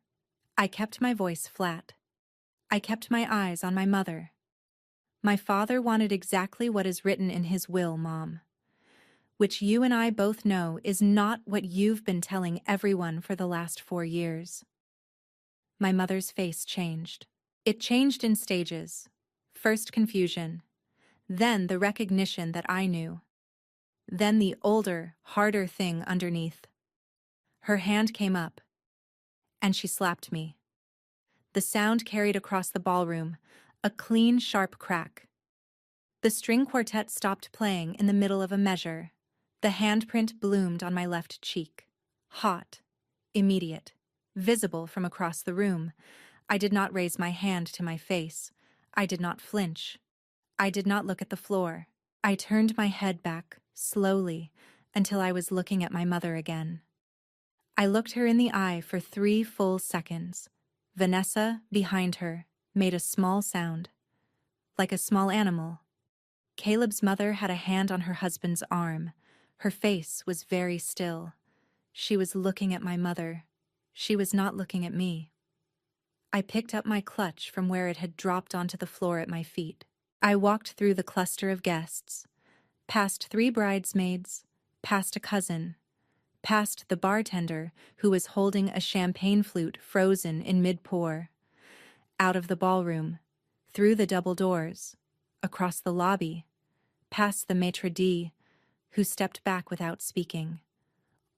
I kept my voice flat. I kept my eyes on my mother. "My father wanted exactly what is written in his will, Mom. Which you and I both know is not what you've been telling everyone for the last 4 years." My mother's face changed. It changed in stages. First confusion. Then the recognition that I knew. Then the older, harder thing underneath. Her hand came up, and she slapped me. The sound carried across the ballroom, a clean, sharp crack. The string quartet stopped playing in the middle of a measure. The handprint bloomed on my left cheek. Hot, immediate, visible from across the room. I did not raise my hand to my face. I did not flinch. I did not look at the floor. I turned my head back, slowly, until I was looking at my mother again. I looked her in the eye for 3 full seconds. Vanessa, behind her, made a small sound. Like a small animal. Caleb's mother had a hand on her husband's arm. Her face was very still. She was looking at my mother. She was not looking at me. I picked up my clutch from where it had dropped onto the floor at my feet. I walked through the cluster of guests, past 3 bridesmaids, past a cousin, past the bartender who was holding a champagne flute frozen in mid-pour, out of the ballroom, through the double doors, across the lobby, past the maitre d', who stepped back without speaking,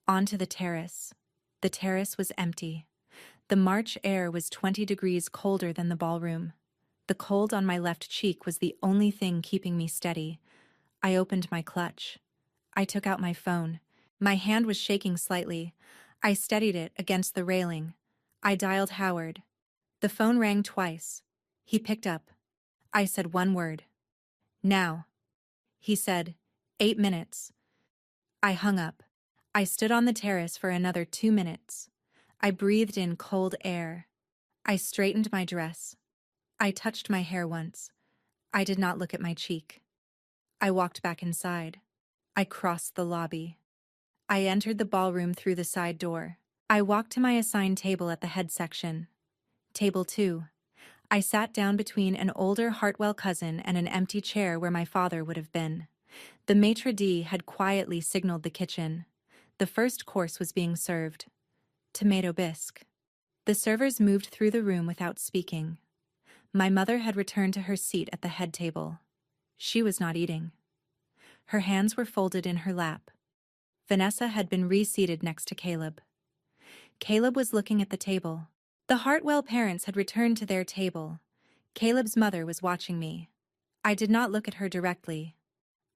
onto the terrace. The terrace was empty. The March air was 20 degrees colder than the ballroom. The cold on my left cheek was the only thing keeping me steady. I opened my clutch. I took out my phone. My hand was shaking slightly. I steadied it against the railing. I dialed Howard. The phone rang twice. He picked up. I said one word. "Now." He said, 8 minutes. I hung up. I stood on the terrace for another 2 minutes. I breathed in cold air. I straightened my dress. I touched my hair once. I did not look at my cheek. I walked back inside. I crossed the lobby. I entered the ballroom through the side door. I walked to my assigned table at the head section. Table 2. I sat down between an older Hartwell cousin and an empty chair where my father would have been. The maitre d' had quietly signaled the kitchen. The first course was being served. Tomato bisque. The servers moved through the room without speaking. My mother had returned to her seat at the head table. She was not eating. Her hands were folded in her lap. Vanessa had been reseated next to Caleb. Caleb was looking at the table. The Hartwell parents had returned to their table. Caleb's mother was watching me. I did not look at her directly.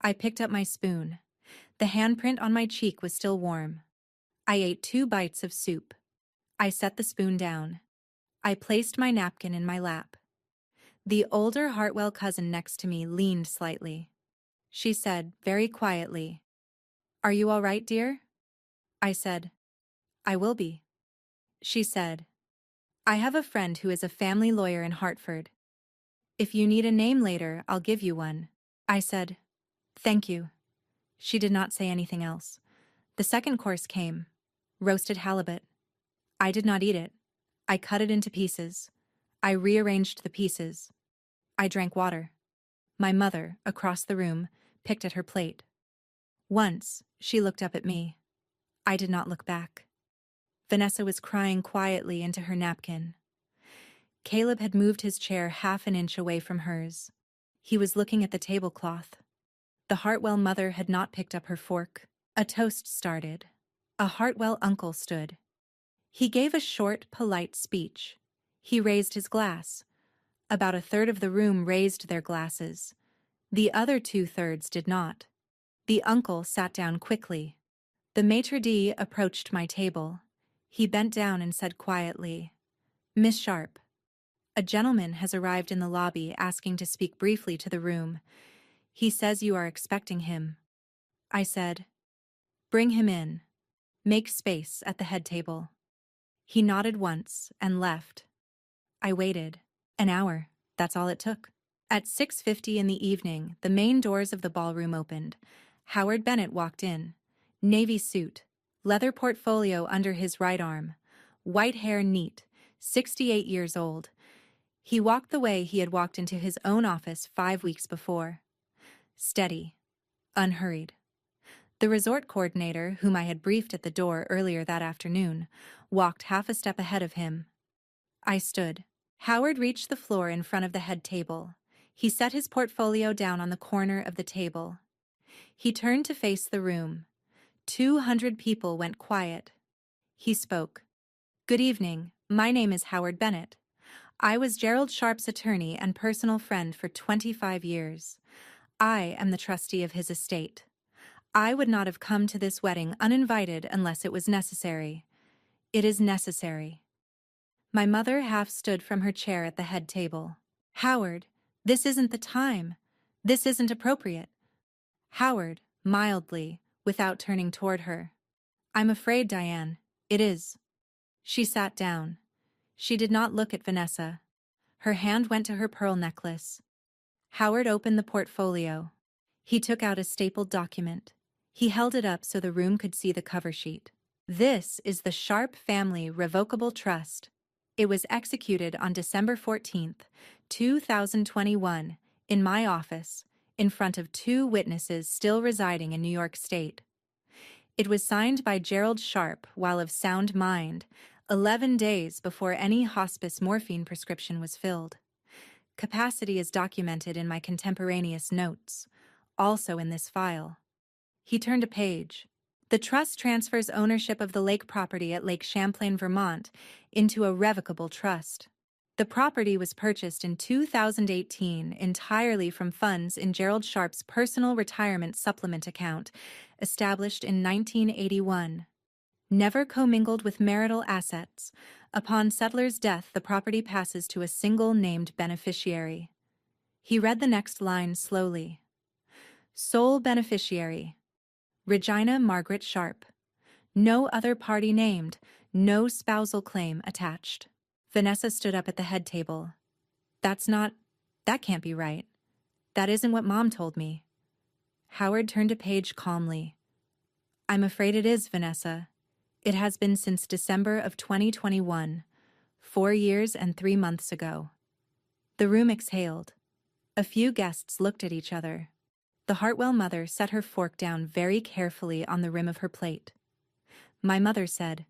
I picked up my spoon. The handprint on my cheek was still warm. I ate 2 bites of soup. I set the spoon down. I placed my napkin in my lap. The older Hartwell cousin next to me leaned slightly. She said, very quietly, "Are you all right, dear?" I said, "I will be." She said, "I have a friend who is a family lawyer in Hartford. If you need a name later, I'll give you one." I said, "Thank you." She did not say anything else. The second course came. Roasted halibut. I did not eat it. I cut it into pieces. I rearranged the pieces. I drank water. My mother, across the room, picked at her plate. Once, she looked up at me. I did not look back. Vanessa was crying quietly into her napkin. Caleb had moved his chair half an inch away from hers. He was looking at the tablecloth. The Hartwell mother had not picked up her fork. A toast started. A Hartwell uncle stood. He gave a short, polite speech. He raised his glass. About a third of the room raised their glasses. The other 2/3 did not. The uncle sat down quickly. The maitre d' approached my table. He bent down and said quietly, "Miss Sharp, a gentleman has arrived in the lobby asking to speak briefly to the room. He says you are expecting him." I said, "Bring him in. Make space at the head table." He nodded once and left. I waited. An hour. That's all it took. At 6:50 in the evening, the main doors of the ballroom opened. Howard Bennett walked in. Navy suit. Leather portfolio under his right arm. White hair neat. 68 years old. He walked the way he had walked into his own office 5 weeks before. Steady. Unhurried. The resort coordinator, whom I had briefed at the door earlier that afternoon, walked half a step ahead of him. I stood. Howard reached the floor in front of the head table. He set his portfolio down on the corner of the table. He turned to face the room. 200 people went quiet. He spoke. "Good evening. My name is Howard Bennett. I was Gerald Sharp's attorney and personal friend for 25 years. I am the trustee of his estate. I would not have come to this wedding uninvited unless it was necessary. It is necessary." My mother half stood from her chair at the head table. "Howard, this isn't the time. This isn't appropriate." Howard, mildly, without turning toward her. "I'm afraid, Diane, it is." She sat down. She did not look at Vanessa. Her hand went to her pearl necklace. Howard opened the portfolio. He took out a stapled document. He held it up so the room could see the cover sheet. "This is the Sharp Family Revocable Trust. It was executed on December 14th, 2021, in my office, in front of 2 witnesses still residing in New York State. It was signed by Gerald Sharp while of sound mind, 11 days before any hospice morphine prescription was filled. Capacity is documented in my contemporaneous notes, also in this file." He turned a page. "The trust transfers ownership of the lake property at Lake Champlain, Vermont, into a revocable trust. The property was purchased in 2018 entirely from funds in Gerald Sharp's personal retirement supplement account, established in 1981. Never commingled with marital assets. Upon settler's death, the property passes to a single named beneficiary." He read the next line slowly. "Sole beneficiary, Regina Margaret Sharp. No other party named, no spousal claim attached." Vanessa stood up at the head table. That can't be right. That isn't what Mom told me." Howard turned a page calmly. "I'm afraid it is, Vanessa. It has been since December of 2021, 4 years and 3 months ago." The room exhaled. A few guests looked at each other. The Hartwell mother set her fork down very carefully on the rim of her plate. My mother said,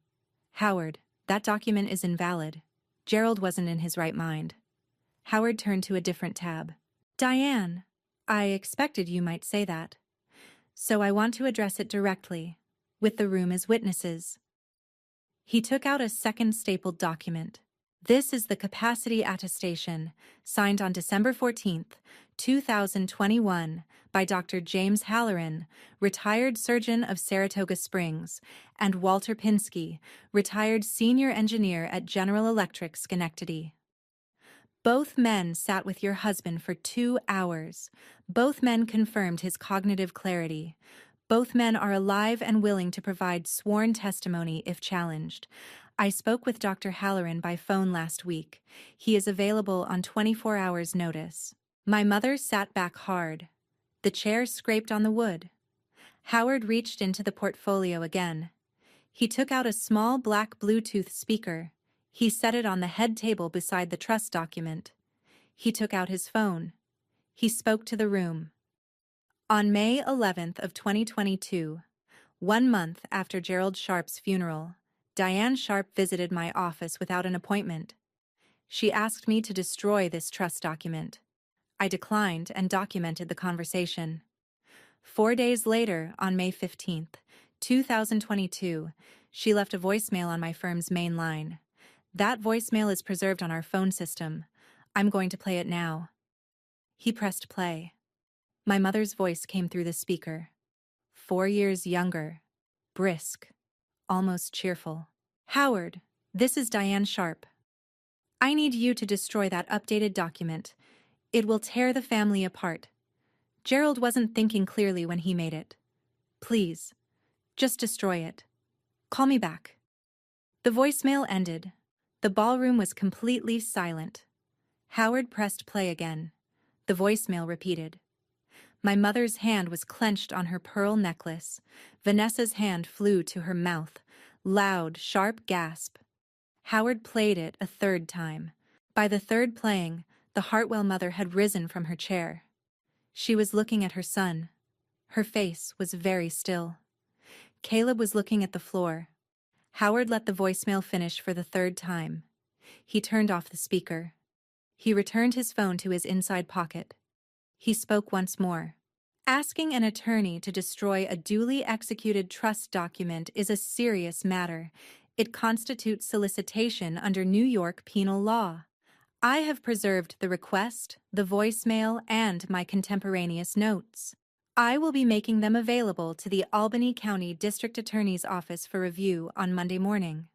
"Howard, that document is invalid. Gerald wasn't in his right mind." Howard turned to a different tab. "Diane, I expected you might say that. So I want to address it directly, with the room as witnesses. He took out a second stapled document. This is the capacity attestation, signed on December 14th, 2021, by Dr. James Halloran, retired surgeon of Saratoga Springs, and Walter Pinsky, retired senior engineer at General Electric, Schenectady. Both men sat with your husband for 2 hours. Both men confirmed his cognitive clarity. Both men are alive and willing to provide sworn testimony if challenged. I spoke with Dr. Halloran by phone last week. He is available on 24 hours' notice. My mother sat back hard. The chair scraped on the wood. Howard reached into the portfolio again. He took out a small black Bluetooth speaker. He set it on the head table beside the trust document. He took out his phone. He spoke to the room. On May 11th of 2022, 1 month after Gerald Sharp's funeral, Diane Sharp visited my office without an appointment. She asked me to destroy this trust document. I declined and documented the conversation. 4 days later, on May 15th, 2022, she left a voicemail on my firm's main line. That voicemail is preserved on our phone system. I'm going to play it now. He pressed play. My mother's voice came through the speaker. 4 years younger, brisk, almost cheerful. Howard, this is Diane Sharp. I need you to destroy that updated document. It will tear the family apart. Gerald wasn't thinking clearly when he made it. Please, just destroy it. Call me back. The voicemail ended. The ballroom was completely silent. Howard pressed play again. The voicemail repeated. My mother's hand was clenched on her pearl necklace. Vanessa's hand flew to her mouth. Loud, sharp gasp. Howard played it a third time. By the third playing, the Hartwell mother had risen from her chair. She was looking at her son. Her face was very still. Caleb was looking at the floor. Howard let the voicemail finish for the third time. He turned off the speaker. He returned his phone to his inside pocket. He spoke once more. Asking an attorney to destroy a duly executed trust document is a serious matter. It constitutes solicitation under New York penal law. I have preserved the request, the voicemail, and my contemporaneous notes. I will be making them available to the Albany County District Attorney's Office for review on Monday morning.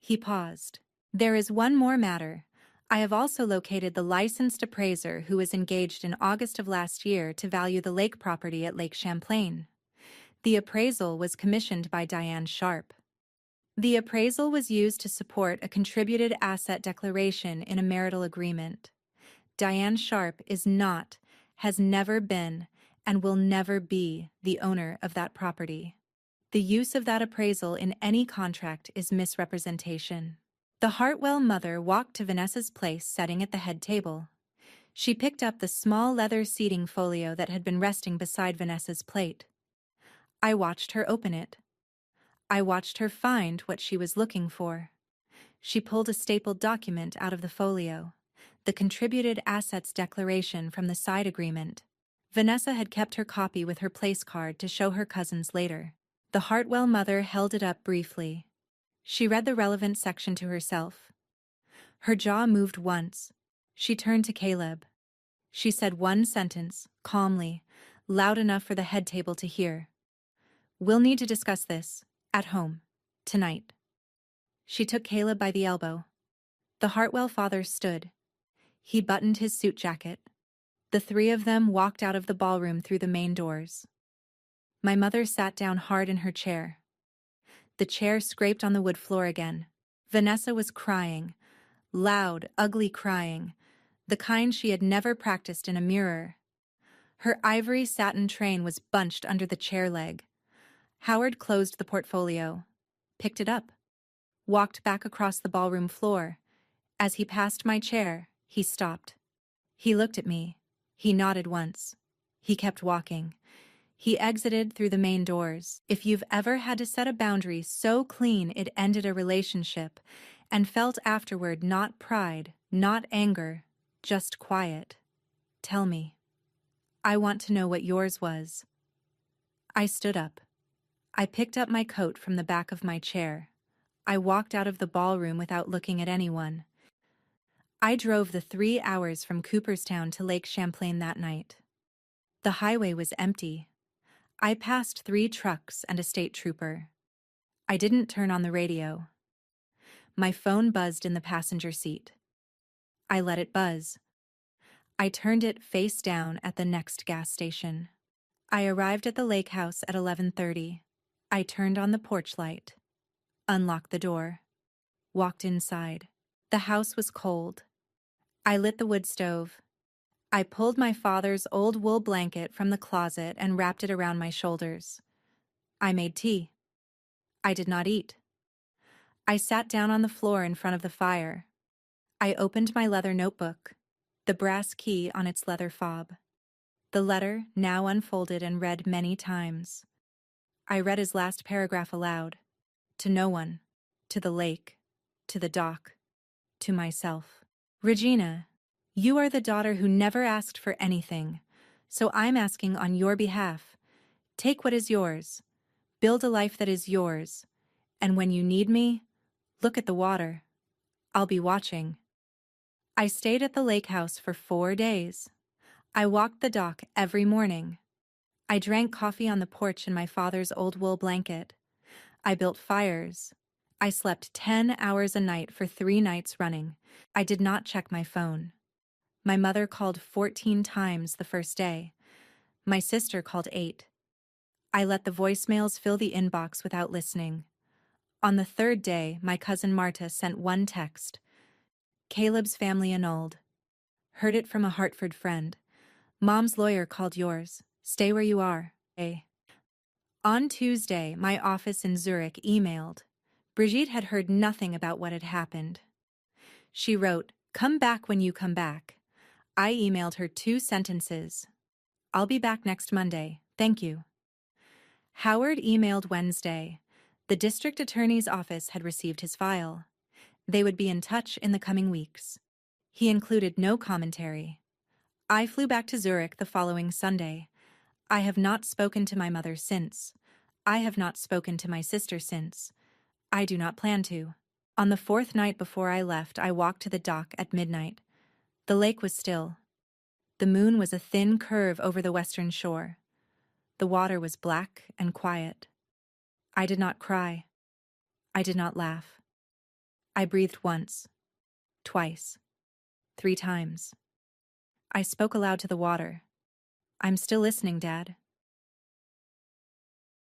He paused. There is one more matter. I have also located the licensed appraiser who was engaged in August of last year to value the lake property at Lake Champlain. The appraisal was commissioned by Diane Sharp. The appraisal was used to support a contributed asset declaration in a marital agreement. Diane Sharp is not, has never been, and will never be the owner of that property. The use of that appraisal in any contract is misrepresentation. The Hartwell mother walked to Vanessa's place setting at the head table. She picked up the small leather seating folio that had been resting beside Vanessa's plate. I watched her open it. I watched her find what she was looking for. She pulled a stapled document out of the folio, the contributed assets declaration from the side agreement. Vanessa had kept her copy with her place card to show her cousins later. The Hartwell mother held it up briefly. She read the relevant section to herself. Her jaw moved once. She turned to Caleb. She said one sentence, calmly, loud enough for the head table to hear. We'll need to discuss this, at home, tonight. She took Caleb by the elbow. The Hartwell father stood. He buttoned his suit jacket. The three of them walked out of the ballroom through the main doors. My mother sat down hard in her chair. The chair scraped on the wood floor again. Vanessa was crying, loud, ugly crying, the kind she had never practiced in a mirror. Her ivory satin train was bunched under the chair leg. Howard closed the portfolio, picked it up, walked back across the ballroom floor. As he passed my chair, he stopped. He looked at me. He nodded once. He kept walking. He exited through the main doors. If you've ever had to set a boundary so clean it ended a relationship, and felt afterward not pride, not anger, just quiet, tell me. I want to know what yours was. I stood up. I picked up my coat from the back of my chair. I walked out of the ballroom without looking at anyone. I drove the 3 hours from Cooperstown to Lake Champlain that night. The highway was empty. I passed 3 trucks and a state trooper. I didn't turn on the radio. My phone buzzed in the passenger seat. I let it buzz. I turned it face down at the next gas station. I arrived at the lake house at 11:30. I turned on the porch light, unlocked the door, walked inside. The house was cold. I lit the wood stove. I pulled my father's old wool blanket from the closet and wrapped it around my shoulders. I made tea. I did not eat. I sat down on the floor in front of the fire. I opened my leather notebook, the brass key on its leather fob. The letter now unfolded and read many times. I read his last paragraph aloud. To no one, to the lake, to the dock, to myself. Regina, you are the daughter who never asked for anything, so I'm asking on your behalf. Take what is yours, build a life that is yours, and when you need me, look at the water. I'll be watching. I stayed at the lake house for 4 days. I walked the dock every morning. I drank coffee on the porch in my father's old wool blanket. I built fires. I slept 10 hours a night for 3 nights running. I did not check my phone. My mother called 14 times the first day. My sister called 8. I let the voicemails fill the inbox without listening. On the 3rd day, my cousin Marta sent one text. Caleb's family annulled. Heard it from a Hartford friend. Mom's lawyer called yours. Stay where you are. A. On Tuesday, my office in Zurich emailed. Brigitte had heard nothing about what had happened. She wrote, "Come back when you come back." I emailed her 2 sentences. "I'll be back next Monday. Thank you." Howard emailed Wednesday. The district attorney's office had received his file. They would be in touch in the coming weeks. He included no commentary. I flew back to Zurich the following Sunday. I have not spoken to my mother since. I have not spoken to my sister since. I do not plan to. On the 4th night before I left, I walked to the dock at midnight. The lake was still. The moon was a thin curve over the western shore. The water was black and quiet. I did not cry. I did not laugh. I breathed once, twice, 3 times. I spoke aloud to the water. "I'm still listening, Dad."